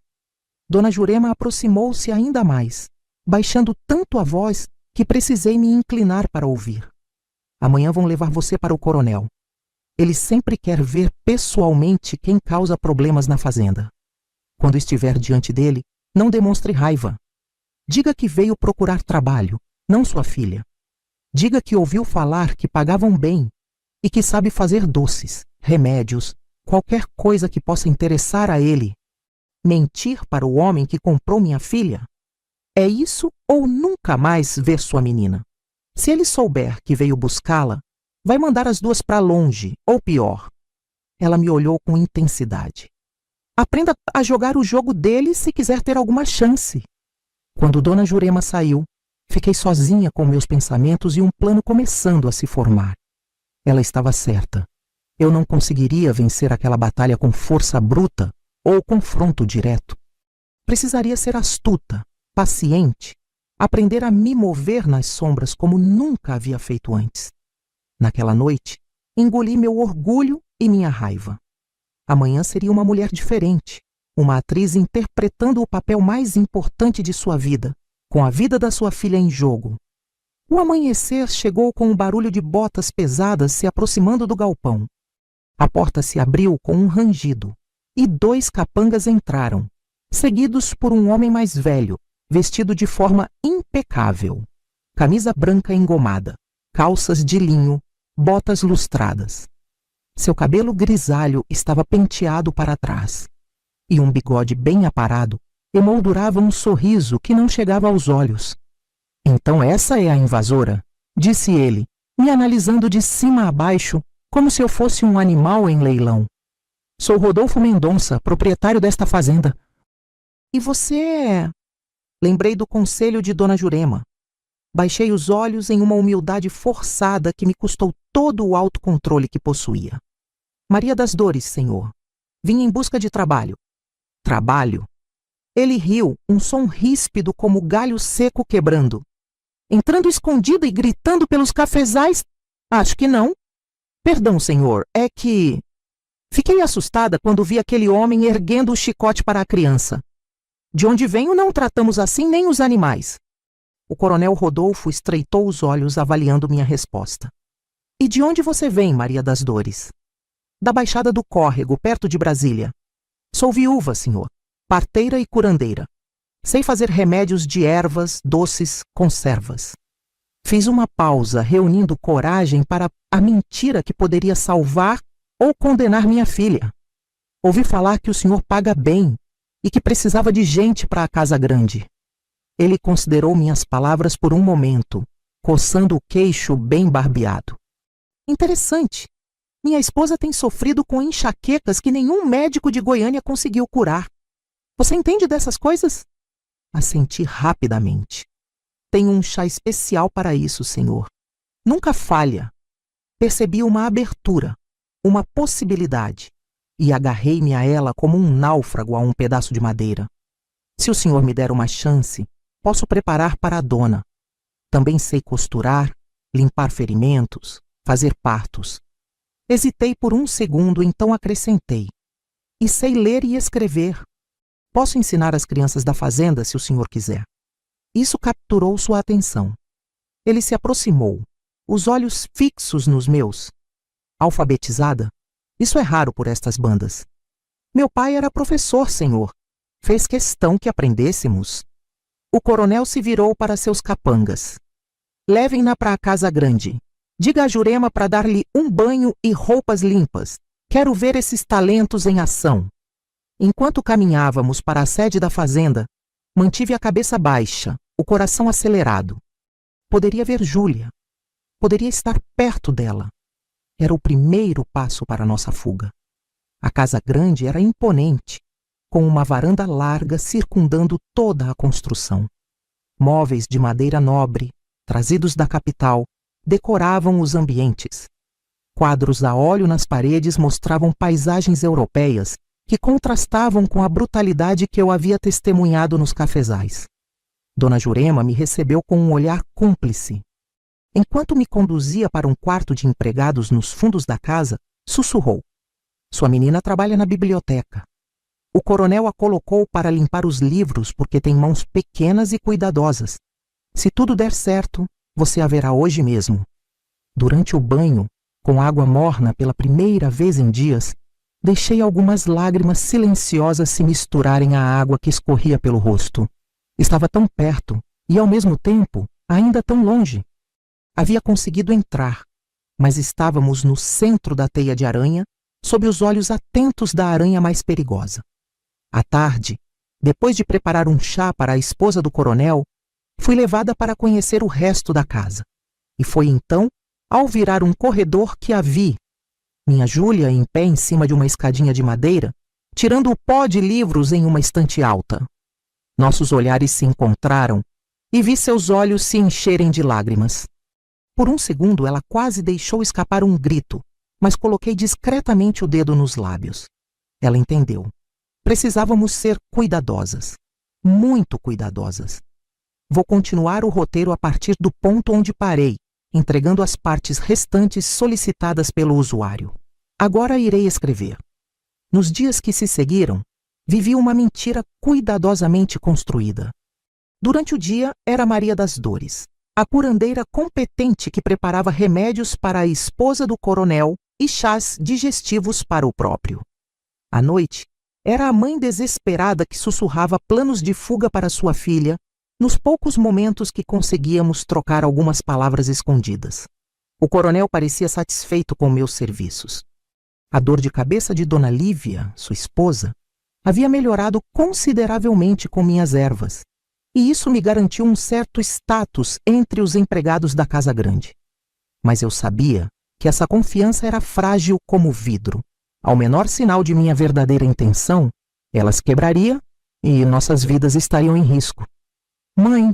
Dona Jurema aproximou-se ainda mais, baixando tanto a voz que precisei me inclinar para ouvir. Amanhã vão levar você para o coronel. Ele sempre quer ver pessoalmente quem causa problemas na fazenda. Quando estiver diante dele, não demonstre raiva. Diga que veio procurar trabalho, não sua filha. Diga que ouviu falar que pagavam bem e que sabe fazer doces, remédios, qualquer coisa que possa interessar a ele. Mentir para o homem que comprou minha filha? É isso ou nunca mais ver sua menina? Se ele souber que veio buscá-la, vai mandar as duas para longe, ou pior. Ela me olhou com intensidade. Aprenda a jogar o jogo dele se quiser ter alguma chance. Quando Dona Jurema saiu, fiquei sozinha com meus pensamentos e um plano começando a se formar. Ela estava certa. Eu não conseguiria vencer aquela batalha com força bruta ou confronto direto. Precisaria ser astuta, paciente, aprender a me mover nas sombras como nunca havia feito antes. Naquela noite, engoli meu orgulho e minha raiva. Amanhã seria uma mulher diferente, uma atriz interpretando o papel mais importante de sua vida, com a vida da sua filha em jogo. O amanhecer chegou com um barulho de botas pesadas se aproximando do galpão. A porta se abriu com um rangido, e 2 capangas entraram, seguidos por um homem mais velho, vestido de forma impecável. Camisa branca engomada, calças de linho, botas lustradas. Seu cabelo grisalho estava penteado para trás, e um bigode bem aparado emoldurava um sorriso que não chegava aos olhos. Então essa é a invasora, disse ele, me analisando de cima a baixo, como se eu fosse um animal em leilão. Sou Rodolfo Mendonça, proprietário desta fazenda. E você é... Lembrei do conselho de Dona Jurema. Baixei os olhos em uma humildade forçada que me custou todo o autocontrole que possuía. Maria das Dores, senhor. Vim em busca de trabalho. Trabalho? Ele riu, um som ríspido como galho seco quebrando. Entrando escondida e gritando pelos cafezais? Acho que não. Perdão, senhor, é que... Fiquei assustada quando vi aquele homem erguendo o chicote para a criança. De onde venho não tratamos assim nem os animais. O coronel Rodolfo estreitou os olhos avaliando minha resposta. E de onde você vem, Maria das Dores? Da Baixada do Córrego, perto de Brasília. Sou viúva, senhor, parteira e curandeira. Sei fazer remédios de ervas, doces, conservas. Fiz uma pausa, reunindo coragem para a mentira que poderia salvar ou condenar minha filha. Ouvi falar que o senhor paga bem e que precisava de gente para a casa grande. Ele considerou minhas palavras por um momento, coçando o queixo bem barbeado. Interessante. Minha esposa tem sofrido com enxaquecas que nenhum médico de Goiânia conseguiu curar. Você entende dessas coisas? Assenti rapidamente. Tenho um chá especial para isso, senhor. Nunca falha. Percebi uma abertura, uma possibilidade, e agarrei-me a ela como um náufrago a um pedaço de madeira. Se o senhor me der uma chance, Posso preparar para a dona. Também sei costurar, limpar ferimentos, fazer partos. Hesitei por um segundo, então acrescentei. E sei ler e escrever. Posso ensinar as crianças da fazenda, se o senhor quiser. Isso capturou sua atenção. Ele se aproximou, os olhos fixos nos meus. Alfabetizada? Isso é raro por estas bandas. Meu pai era professor, senhor. Fez questão que aprendêssemos. O coronel se virou para seus capangas. Levem-na para a casa grande. Diga a Jurema para dar-lhe um banho e roupas limpas. Quero ver esses talentos em ação. Enquanto caminhávamos para a sede da fazenda, mantive a cabeça baixa, o coração acelerado. Poderia ver Júlia. Poderia estar perto dela. Era o primeiro passo para nossa fuga. A casa grande era imponente, com uma varanda larga circundando toda a construção. Móveis de madeira nobre, trazidos da capital, decoravam os ambientes. Quadros a óleo nas paredes mostravam paisagens europeias que contrastavam com a brutalidade que eu havia testemunhado nos cafezais. Dona Jurema me recebeu com um olhar cúmplice. Enquanto me conduzia para um quarto de empregados nos fundos da casa, sussurrou. Sua menina trabalha na biblioteca. O coronel a colocou para limpar os livros porque tem mãos pequenas e cuidadosas. Se tudo der certo, você a verá hoje mesmo. Durante o banho, com água morna pela primeira vez em dias, deixei algumas lágrimas silenciosas se misturarem à água que escorria pelo rosto. Estava tão perto e, ao mesmo tempo, ainda tão longe. Havia conseguido entrar, mas estávamos no centro da teia de aranha, sob os olhos atentos da aranha mais perigosa. À tarde, depois de preparar um chá para a esposa do coronel, fui levada para conhecer o resto da casa. E foi então, ao virar um corredor, que a vi. Minha Júlia em pé em cima de uma escadinha de madeira, tirando o pó de livros em uma estante alta. Nossos olhares se encontraram e vi seus olhos se encherem de lágrimas. Por um segundo ela quase deixou escapar um grito, mas coloquei discretamente o dedo nos lábios. Ela entendeu. Precisávamos ser cuidadosas. Muito cuidadosas. Vou continuar o roteiro a partir do ponto onde parei, entregando as partes restantes solicitadas pelo usuário. Agora irei escrever. Nos dias que se seguiram, vivi uma mentira cuidadosamente construída. Durante o dia, era Maria das Dores, a curandeira competente que preparava remédios para a esposa do coronel e chás digestivos para o próprio. À noite, era a mãe desesperada que sussurrava planos de fuga para sua filha, nos poucos momentos que conseguíamos trocar algumas palavras escondidas. O coronel parecia satisfeito com meus serviços. A dor de cabeça de Dona Lívia, sua esposa, havia melhorado consideravelmente com minhas ervas, e isso me garantiu um certo status entre os empregados da casa grande. Mas eu sabia que essa confiança era frágil como vidro. Ao menor sinal de minha verdadeira intenção, ela se quebraria e nossas vidas estariam em risco. Mãe,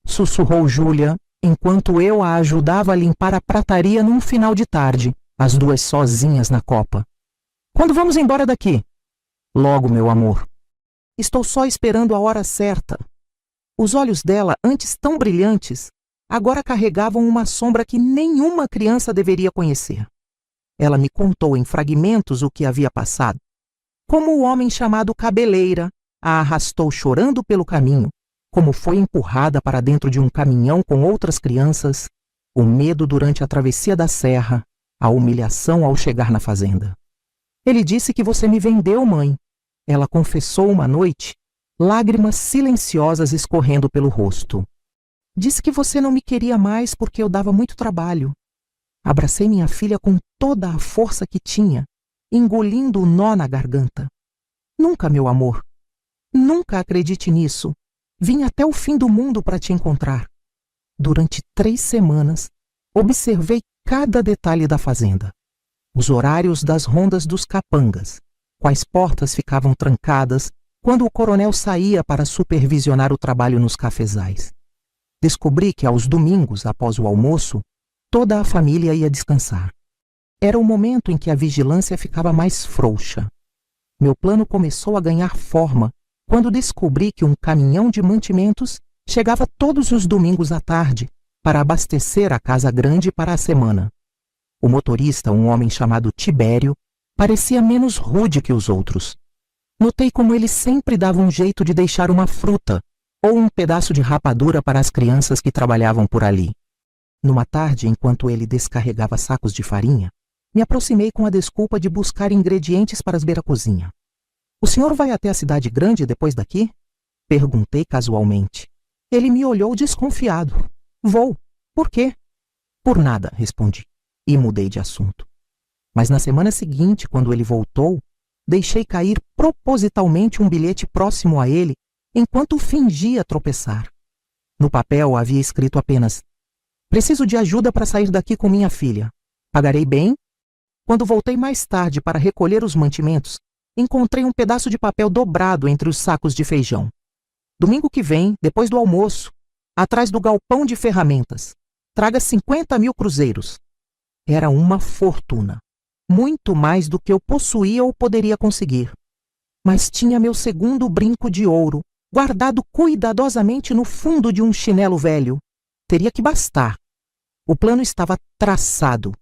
sussurrou Júlia, enquanto eu a ajudava a limpar a prataria num final de tarde, as duas sozinhas na copa. Quando vamos embora daqui? Logo, meu amor. Estou só esperando a hora certa. Os olhos dela, antes tão brilhantes, agora carregavam uma sombra que nenhuma criança deveria conhecer. Ela me contou em fragmentos o que havia passado. Como o homem chamado Cabeleira a arrastou chorando pelo caminho, como foi empurrada para dentro de um caminhão com outras crianças, o medo durante a travessia da serra, a humilhação ao chegar na fazenda. Ele disse que você me vendeu, mãe. Ela confessou uma noite, lágrimas silenciosas escorrendo pelo rosto. Disse que você não me queria mais porque eu dava muito trabalho. Abracei minha filha com toda a força que tinha, engolindo o nó na garganta. Nunca, meu amor. Nunca acredite nisso. Vim até o fim do mundo para te encontrar. Durante 3 semanas, observei cada detalhe da fazenda. Os horários das rondas dos capangas, quais portas ficavam trancadas quando o coronel saía para supervisionar o trabalho nos cafezais. Descobri que aos domingos, após o almoço, toda a família ia descansar. Era o momento em que a vigilância ficava mais frouxa. Meu plano começou a ganhar forma quando descobri que um caminhão de mantimentos Chegava todos os domingos à tarde para abastecer a casa grande para a semana. O motorista, um homem chamado Tibério, parecia menos rude que os outros. Notei como ele sempre dava um jeito de deixar uma fruta ou um pedaço de rapadura para as crianças que trabalhavam por ali. Numa tarde, enquanto ele descarregava sacos de farinha, me aproximei com a desculpa de buscar ingredientes para as beira-cozinha. "O senhor vai até a cidade grande depois daqui?" Perguntei casualmente. Ele me olhou desconfiado. "Vou. Por quê?" "Por nada", respondi, e mudei de assunto. Mas na semana seguinte, quando ele voltou, deixei cair propositalmente um bilhete próximo a ele, enquanto fingia tropeçar. No papel havia escrito apenas: "Preciso de ajuda para sair daqui com minha filha. Pagarei bem?" Quando voltei mais tarde para recolher os mantimentos, encontrei um pedaço de papel dobrado entre os sacos de feijão. "Domingo que vem, depois do almoço, atrás do galpão de ferramentas. Traga 50.000 cruzeiros." Era uma fortuna. Muito mais do que eu possuía ou poderia conseguir. Mas tinha meu segundo brinco de ouro, guardado cuidadosamente no fundo de um chinelo velho. Teria que bastar. O plano estava traçado.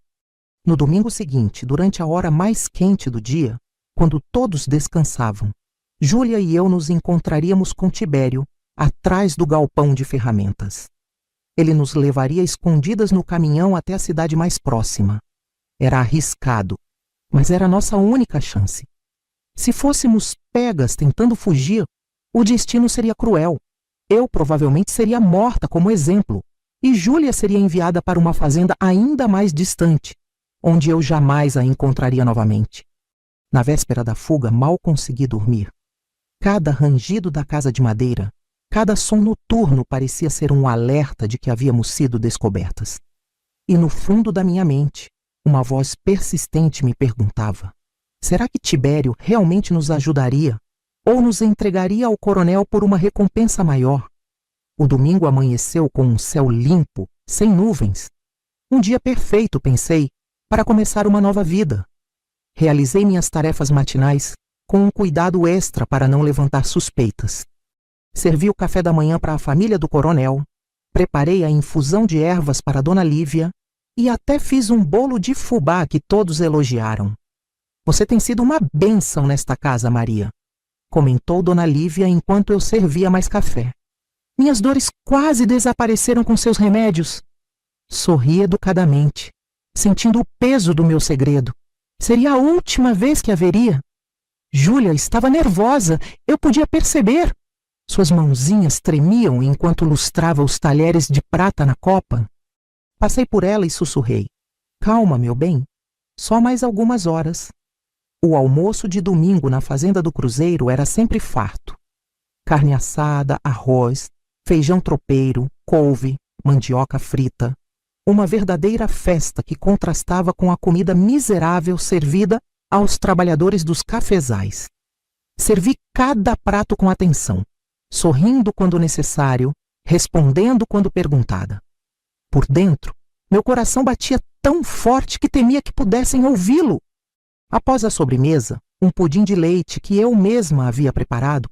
No domingo seguinte, durante a hora mais quente do dia, quando todos descansavam, Júlia e eu nos encontraríamos com Tibério, atrás do galpão de ferramentas. Ele nos levaria escondidas no caminhão até a cidade mais próxima. Era arriscado, mas era a nossa única chance. Se fôssemos pegas tentando fugir, o destino seria cruel. Eu provavelmente seria morta como exemplo, e Júlia seria enviada para uma fazenda ainda mais distante, onde eu jamais a encontraria novamente. Na véspera da fuga, mal consegui dormir. Cada rangido da casa de madeira, cada som noturno parecia ser um alerta de que havíamos sido descobertas. E no fundo da minha mente, uma voz persistente me perguntava: será que Tibério realmente nos ajudaria ou nos entregaria ao coronel por uma recompensa maior? O domingo amanheceu com um céu limpo, sem nuvens. Um dia perfeito, pensei, para começar uma nova vida. Realizei minhas tarefas matinais com um cuidado extra para não levantar suspeitas. Servi o café da manhã para a família do coronel, preparei a infusão de ervas para Dona Lívia e até fiz um bolo de fubá que todos elogiaram. "Você tem sido uma bênção nesta casa, Maria", comentou Dona Lívia enquanto eu servia mais café. "Minhas dores quase desapareceram com seus remédios." Sorri educadamente, sentindo o peso do meu segredo. Seria a última vez que a veria. Júlia estava nervosa, eu podia perceber. Suas mãozinhas tremiam enquanto lustrava os talheres de prata na copa. Passei por ela e sussurrei: "Calma, meu bem, só mais algumas horas." O almoço de domingo na fazenda do Cruzeiro era sempre farto. Carne assada, arroz, feijão tropeiro, couve, mandioca frita. Uma verdadeira festa que contrastava com a comida miserável servida aos trabalhadores dos cafezais. Servi cada prato com atenção, sorrindo quando necessário, respondendo quando perguntada. Por dentro, meu coração batia tão forte que temia que pudessem ouvi-lo. Após a sobremesa, um pudim de leite que eu mesma havia preparado,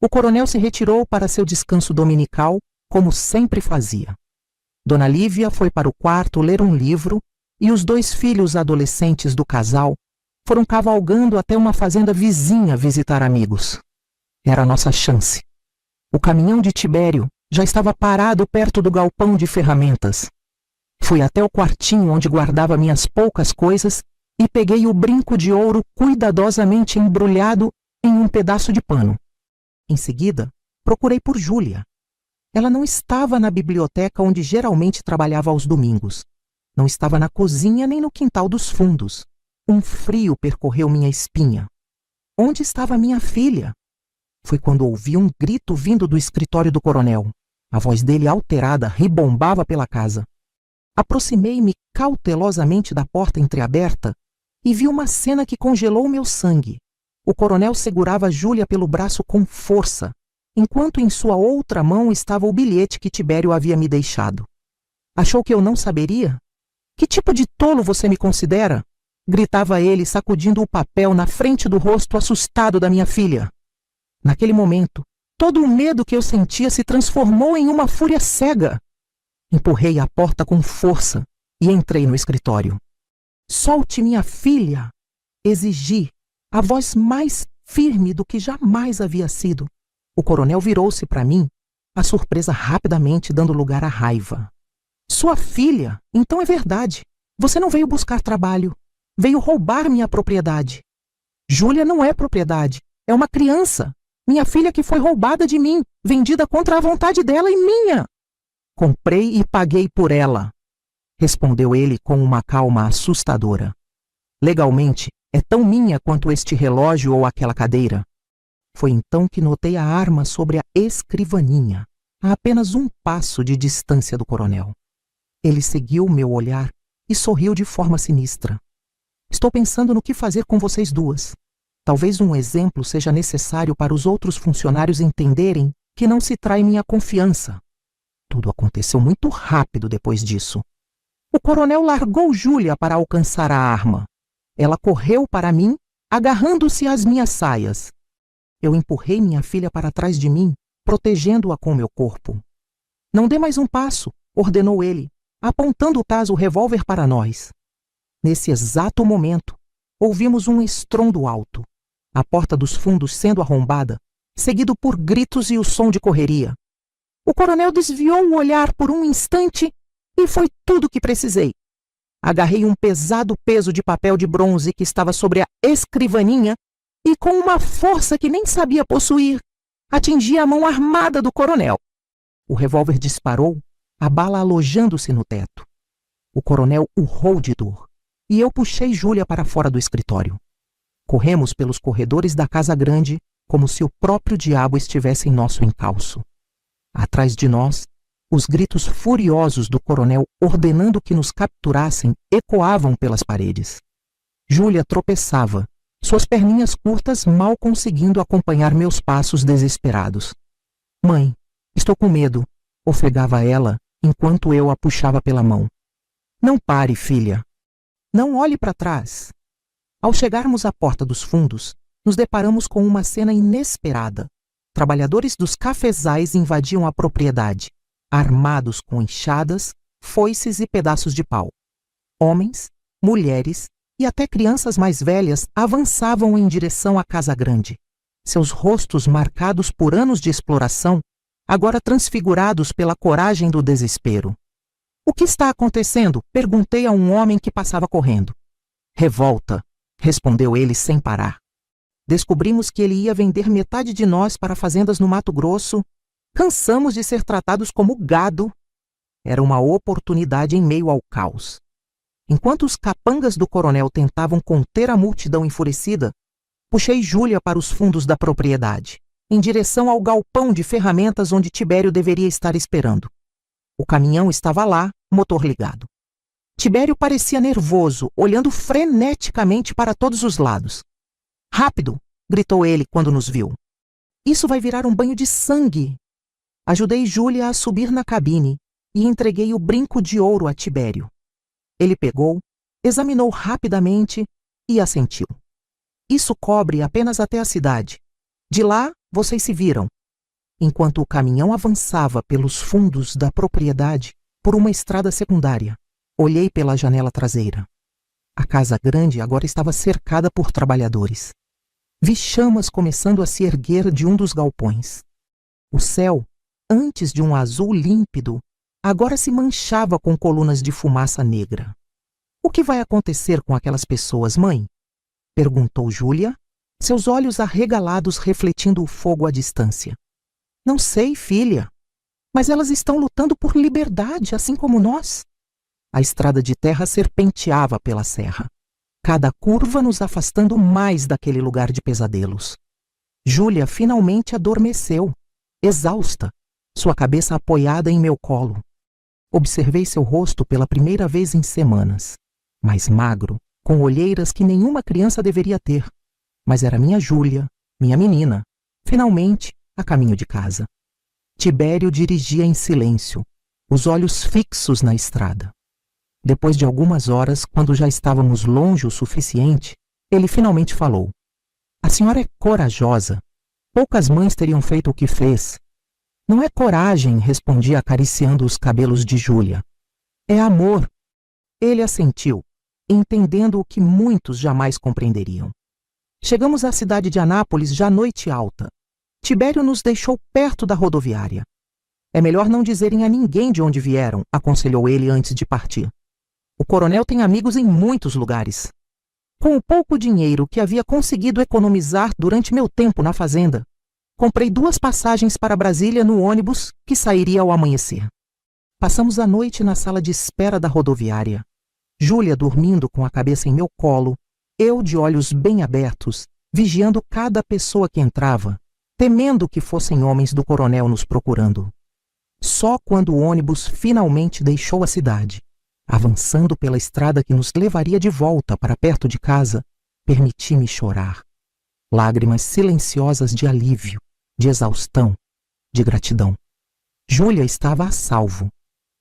o coronel se retirou para seu descanso dominical, como sempre fazia. Dona Lívia foi para o quarto ler um livro e os 2 filhos adolescentes do casal foram cavalgando até uma fazenda vizinha visitar amigos. Era a nossa chance. O caminhão de Tibério já estava parado perto do galpão de ferramentas. Fui até o quartinho onde guardava minhas poucas coisas e peguei o brinco de ouro cuidadosamente embrulhado em um pedaço de pano. Em seguida, procurei por Júlia. Ela não estava na biblioteca onde geralmente trabalhava aos domingos. Não estava na cozinha nem no quintal dos fundos. Um frio percorreu minha espinha. Onde estava minha filha? Foi quando ouvi um grito vindo do escritório do coronel. A voz dele, alterada, ribombava pela casa. Aproximei-me cautelosamente da porta entreaberta e vi uma cena que congelou meu sangue. O coronel segurava Júlia pelo braço com força, enquanto em sua outra mão estava o bilhete que Tibério havia me deixado. Achou que eu não saberia? Que tipo de tolo você me considera? Gritava ele, sacudindo o papel na frente do rosto assustado da minha filha. Naquele momento, Todo o medo que eu sentia se transformou em uma fúria cega. Empurrei a porta com força e entrei no escritório. Solte minha filha! Exigi, a voz mais firme do que jamais havia sido. O coronel virou-se para mim, a surpresa rapidamente dando lugar à raiva. Sua filha? Então é verdade. Você não veio buscar trabalho. Veio roubar minha propriedade. Júlia não é propriedade. É uma criança. Minha filha que foi roubada de mim, vendida contra a vontade dela e minha. Comprei e paguei por ela, respondeu ele com uma calma assustadora. Legalmente, é tão minha quanto este relógio ou aquela cadeira. Foi então que notei a arma sobre a escrivaninha, a apenas um passo de distância do coronel. Ele seguiu meu olhar e sorriu de forma sinistra. Estou pensando no que fazer com vocês duas. Talvez um exemplo seja necessário para os outros funcionários entenderem que não se trai minha confiança. Tudo aconteceu muito rápido depois disso. O coronel largou Júlia para alcançar a arma. Ela correu para mim, agarrando-se às minhas saias. Eu empurrei minha filha para trás de mim, protegendo-a com meu corpo. Não dê mais um passo, ordenou ele, apontando o revólver para nós. Nesse exato momento, ouvimos um estrondo alto. A porta dos fundos sendo arrombada, seguido por gritos e o som de correria. O coronel desviou o olhar por um instante e foi tudo o que precisei. Agarrei um pesado peso de papel de bronze que estava sobre a escrivaninha e, com uma força que nem sabia possuir, atingi a mão armada do coronel. O revólver disparou, a bala alojando-se no teto. O coronel urrou de dor e eu puxei Júlia para fora do escritório. Corremos pelos corredores da casa grande como se o próprio diabo estivesse em nosso encalço. Atrás de nós, os gritos furiosos do coronel ordenando que nos capturassem ecoavam pelas paredes. Júlia tropeçava, suas perninhas curtas mal conseguindo acompanhar meus passos desesperados. Mãe, estou com medo, ofegava ela enquanto eu a puxava pela mão. Não pare, filha. Não olhe para trás. Ao chegarmos à porta dos fundos, nos deparamos com uma cena inesperada. Trabalhadores dos cafezais invadiam a propriedade, armados com enxadas, foices e pedaços de pau. Homens, mulheres e até crianças mais velhas avançavam em direção à casa grande, seus rostos marcados por anos de exploração, agora transfigurados pela coragem do desespero. O que está acontecendo? Perguntei a um homem que passava correndo. Revolta, respondeu ele sem parar. Descobrimos que ele ia vender metade de nós para fazendas no Mato Grosso. Cansamos de ser tratados como gado. Era uma oportunidade em meio ao caos. Enquanto os capangas do coronel tentavam conter a multidão enfurecida, puxei Júlia para os fundos da propriedade, em direção ao galpão de ferramentas onde Tibério deveria estar esperando. O caminhão estava lá, motor ligado. Tibério parecia nervoso, olhando freneticamente para todos os lados. Rápido! Gritou ele quando nos viu. Isso vai virar um banho de sangue! Ajudei Júlia a subir na cabine e entreguei o brinco de ouro a Tibério. Ele pegou, examinou rapidamente e assentiu. Isso cobre apenas até a cidade. De lá, vocês se viram. Enquanto o caminhão avançava pelos fundos da propriedade por uma estrada secundária, olhei pela janela traseira. A casa grande agora estava cercada por trabalhadores. Vi chamas começando a se erguer de um dos galpões. O céu, antes de um azul límpido, agora se manchava com colunas de fumaça negra. O que vai acontecer com aquelas pessoas, mãe? Perguntou Júlia, seus olhos arregalados refletindo o fogo à distância. Não sei, filha. Mas elas estão lutando por liberdade, assim como nós. A estrada de terra serpenteava pela serra, cada curva nos afastando mais daquele lugar de pesadelos. Júlia finalmente adormeceu, exausta, sua cabeça apoiada em meu colo. Observei seu rosto pela primeira vez em semanas, mais magro, com olheiras que nenhuma criança deveria ter. Mas era minha Júlia, minha menina, finalmente a caminho de casa. Tibério dirigia em silêncio, os olhos fixos na estrada. Depois de algumas horas, quando já estávamos longe o suficiente, ele finalmente falou. A senhora é corajosa. Poucas mães teriam feito o que fez. Não é coragem, respondi acariciando os cabelos de Júlia. É amor. Ele assentiu, entendendo o que muitos jamais compreenderiam. Chegamos à cidade de Anápolis já noite alta. Tibério nos deixou perto da rodoviária. É melhor não dizerem a ninguém de onde vieram, aconselhou ele antes de partir. O coronel tem amigos em muitos lugares. Com o pouco dinheiro que havia conseguido economizar durante meu tempo na fazenda, comprei 2 passagens para Brasília no ônibus que sairia ao amanhecer. Passamos a noite na sala de espera da rodoviária. Júlia dormindo com a cabeça em meu colo, eu de olhos bem abertos, vigiando cada pessoa que entrava, temendo que fossem homens do coronel nos procurando. Só quando o ônibus finalmente deixou a cidade, avançando pela estrada que nos levaria de volta para perto de casa, permiti-me chorar. Lágrimas silenciosas de alívio, de exaustão, de gratidão. Júlia estava a salvo.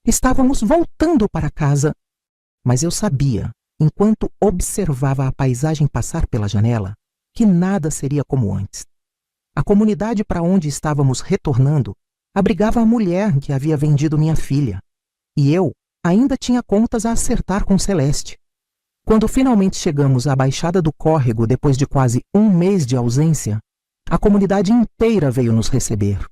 Estávamos voltando para casa, mas eu sabia, enquanto observava a paisagem passar pela janela, que nada seria como antes. A comunidade para onde estávamos retornando abrigava a mulher que havia vendido minha filha, e eu ainda tinha contas a acertar com Celeste. Quando finalmente chegamos à Baixada do Córrego, depois de quase 1 mês de ausência, a comunidade inteira veio nos receber.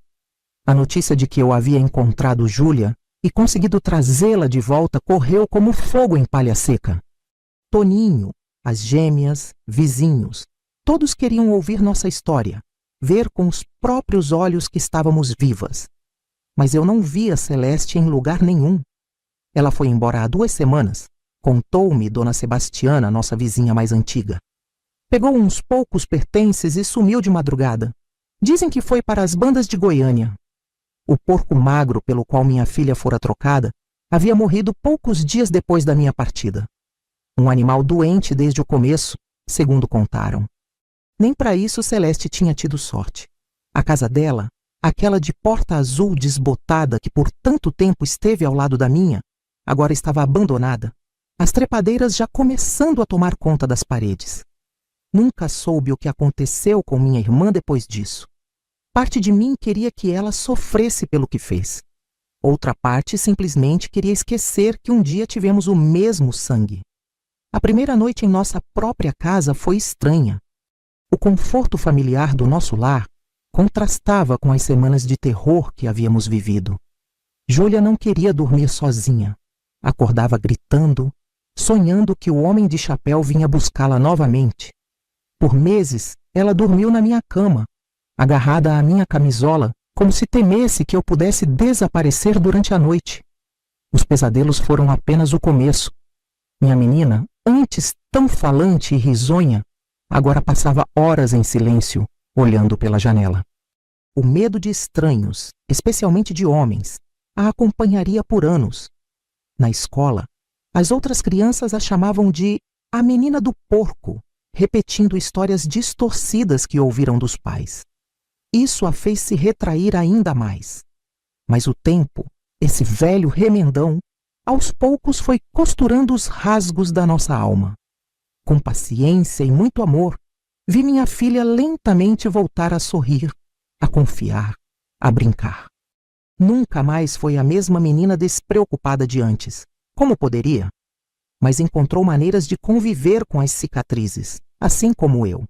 A notícia de que eu havia encontrado Júlia e conseguido trazê-la de volta correu como fogo em palha seca. Toninho, as gêmeas, vizinhos, todos queriam ouvir nossa história, ver com os próprios olhos que estávamos vivas. Mas eu não via Celeste em lugar nenhum. Ela foi embora há 2 semanas, contou-me Dona Sebastiana, nossa vizinha mais antiga. Pegou uns poucos pertences e sumiu de madrugada. Dizem que foi para as bandas de Goiânia. O porco magro pelo qual minha filha fora trocada havia morrido poucos dias depois da minha partida. Um animal doente desde o começo, segundo contaram. Nem para isso Celeste tinha tido sorte. A casa dela, aquela de porta azul desbotada que por tanto tempo esteve ao lado da minha, agora estava abandonada, as trepadeiras já começando a tomar conta das paredes. Nunca soube o que aconteceu com minha irmã depois disso. Parte de mim queria que ela sofresse pelo que fez. Outra parte simplesmente queria esquecer que um dia tivemos o mesmo sangue. A primeira noite em nossa própria casa foi estranha. O conforto familiar do nosso lar contrastava com as semanas de terror que havíamos vivido. Júlia não queria dormir sozinha. Acordava gritando, sonhando que o homem de chapéu vinha buscá-la novamente. Por meses, ela dormiu na minha cama, agarrada à minha camisola, como se temesse que eu pudesse desaparecer durante a noite. Os pesadelos foram apenas o começo. Minha menina, antes tão falante e risonha, agora passava horas em silêncio, olhando pela janela. O medo de estranhos, especialmente de homens, a acompanharia por anos. Na escola, as outras crianças a chamavam de a menina do porco, repetindo histórias distorcidas que ouviram dos pais. Isso a fez se retrair ainda mais. Mas o tempo, esse velho remendão, aos poucos foi costurando os rasgos da nossa alma. Com paciência e muito amor, vi minha filha lentamente voltar a sorrir, a confiar, a brincar. Nunca mais foi a mesma menina despreocupada de antes. Como poderia? Mas encontrou maneiras de conviver com as cicatrizes, assim como eu.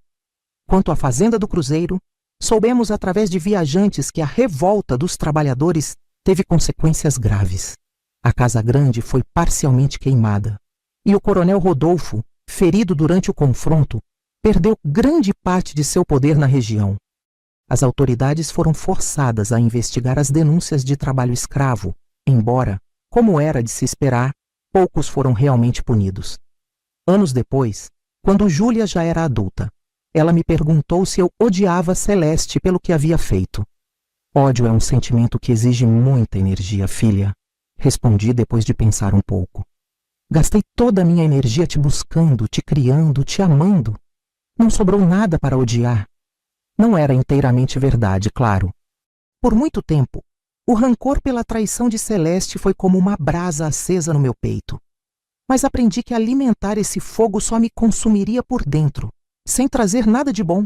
Quanto à fazenda do Cruzeiro, soubemos através de viajantes que a revolta dos trabalhadores teve consequências graves. A casa grande foi parcialmente queimada, e o coronel Rodolfo, ferido durante o confronto, perdeu grande parte de seu poder na região. As autoridades foram forçadas a investigar as denúncias de trabalho escravo, embora, como era de se esperar, poucos foram realmente punidos. Anos depois, quando Júlia já era adulta, ela me perguntou se eu odiava Celeste pelo que havia feito. Ódio é um sentimento que exige muita energia, filha, respondi depois de pensar um pouco. Gastei toda a minha energia te buscando, te criando, te amando. Não sobrou nada para odiar. Não era inteiramente verdade, claro. Por muito tempo, o rancor pela traição de Celeste foi como uma brasa acesa no meu peito. Mas aprendi que alimentar esse fogo só me consumiria por dentro, sem trazer nada de bom.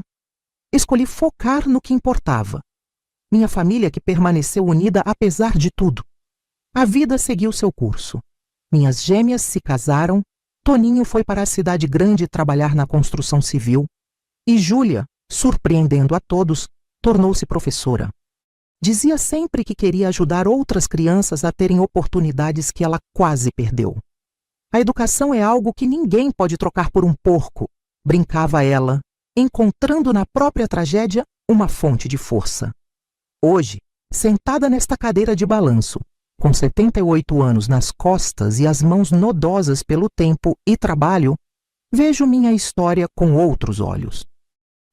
Escolhi focar no que importava. Minha família que permaneceu unida apesar de tudo. A vida seguiu seu curso. Minhas gêmeas se casaram, Toninho foi para a cidade grande trabalhar na construção civil e Júlia, surpreendendo a todos, tornou-se professora. Dizia sempre que queria ajudar outras crianças a terem oportunidades que ela quase perdeu. A educação é algo que ninguém pode trocar por um porco, brincava ela, encontrando na própria tragédia uma fonte de força. Hoje, sentada nesta cadeira de balanço, com 78 anos nas costas e as mãos nodosas pelo tempo e trabalho, vejo minha história com outros olhos.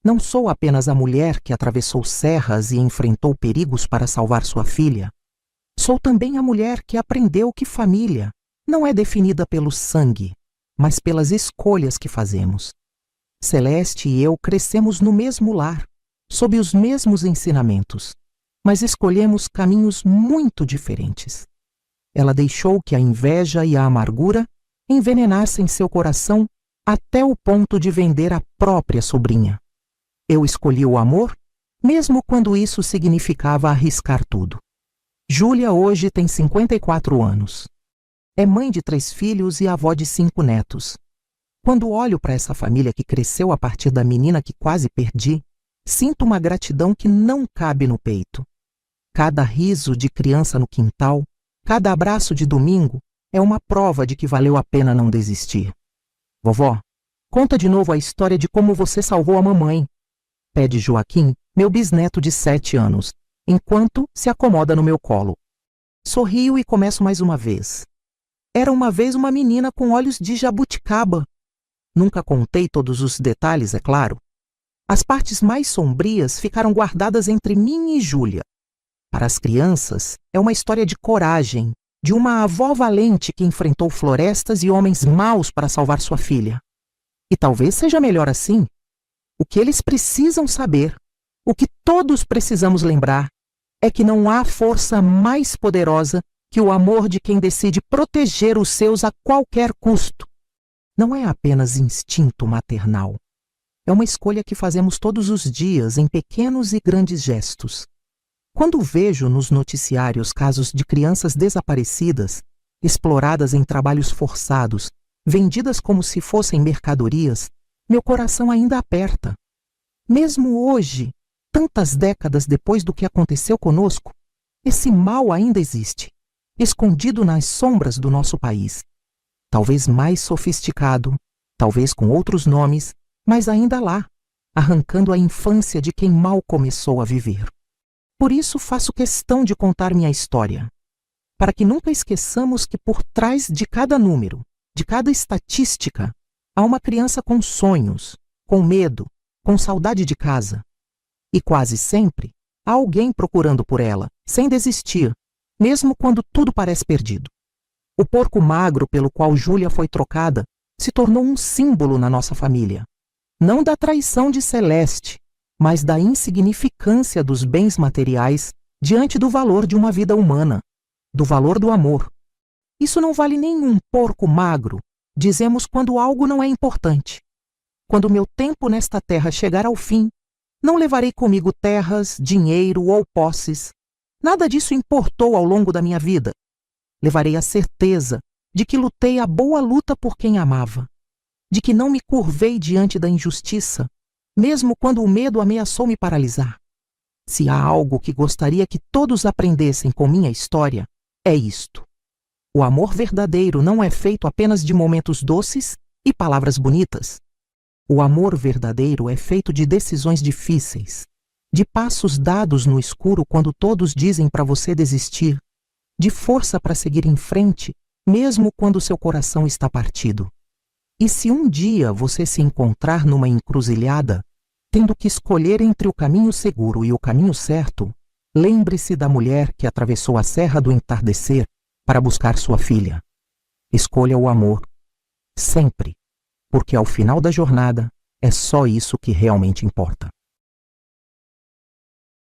Não sou apenas a mulher que atravessou serras e enfrentou perigos para salvar sua filha. Sou também a mulher que aprendeu que família não é definida pelo sangue, mas pelas escolhas que fazemos. Celeste e eu crescemos no mesmo lar, sob os mesmos ensinamentos, mas escolhemos caminhos muito diferentes. Ela deixou que a inveja e a amargura envenenassem seu coração até o ponto de vender a própria sobrinha. Eu escolhi o amor, mesmo quando isso significava arriscar tudo. Júlia hoje tem 54 anos. É mãe de 3 filhos e avó de 5 netos. Quando olho para essa família que cresceu a partir da menina que quase perdi, sinto uma gratidão que não cabe no peito. Cada riso de criança no quintal, cada abraço de domingo é uma prova de que valeu a pena não desistir. Vovó, conta de novo a história de como você salvou a mamãe, pede Joaquim, meu bisneto de 7 anos, enquanto se acomoda no meu colo. Sorrio e começo mais uma vez. Era uma vez uma menina com olhos de jabuticaba. Nunca contei todos os detalhes, é claro. As partes mais sombrias ficaram guardadas entre mim e Júlia. Para as crianças, é uma história de coragem, de uma avó valente que enfrentou florestas e homens maus para salvar sua filha. E talvez seja melhor assim. O que eles precisam saber, o que todos precisamos lembrar, é que não há força mais poderosa que o amor de quem decide proteger os seus a qualquer custo. Não é apenas instinto maternal. É uma escolha que fazemos todos os dias em pequenos e grandes gestos. Quando vejo nos noticiários casos de crianças desaparecidas, exploradas em trabalhos forçados, vendidas como se fossem mercadorias, meu coração ainda aperta. Mesmo hoje, tantas décadas depois do que aconteceu conosco, esse mal ainda existe, escondido nas sombras do nosso país. Talvez mais sofisticado, talvez com outros nomes, mas ainda lá, arrancando a infância de quem mal começou a viver. Por isso faço questão de contar minha história, para que nunca esqueçamos que por trás de cada número, de cada estatística, há uma criança com sonhos, com medo, com saudade de casa. E quase sempre, há alguém procurando por ela, sem desistir, mesmo quando tudo parece perdido. O porco magro pelo qual Júlia foi trocada se tornou um símbolo na nossa família. Não da traição de Celeste, mas da insignificância dos bens materiais diante do valor de uma vida humana, do valor do amor. Isso não vale nenhum porco magro, dizemos quando algo não é importante. Quando meu tempo nesta terra chegar ao fim, não levarei comigo terras, dinheiro ou posses. Nada disso importou ao longo da minha vida. Levarei a certeza de que lutei a boa luta por quem amava, de que não me curvei diante da injustiça, mesmo quando o medo ameaçou me paralisar. Se há algo que gostaria que todos aprendessem com minha história, é isto. O amor verdadeiro não é feito apenas de momentos doces e palavras bonitas. O amor verdadeiro é feito de decisões difíceis, de passos dados no escuro quando todos dizem para você desistir, de força para seguir em frente, mesmo quando seu coração está partido. E se um dia você se encontrar numa encruzilhada, tendo que escolher entre o caminho seguro e o caminho certo, lembre-se da mulher que atravessou a Serra do Entardecer para buscar sua filha. Escolha o amor, sempre, porque ao final da jornada é só isso que realmente importa.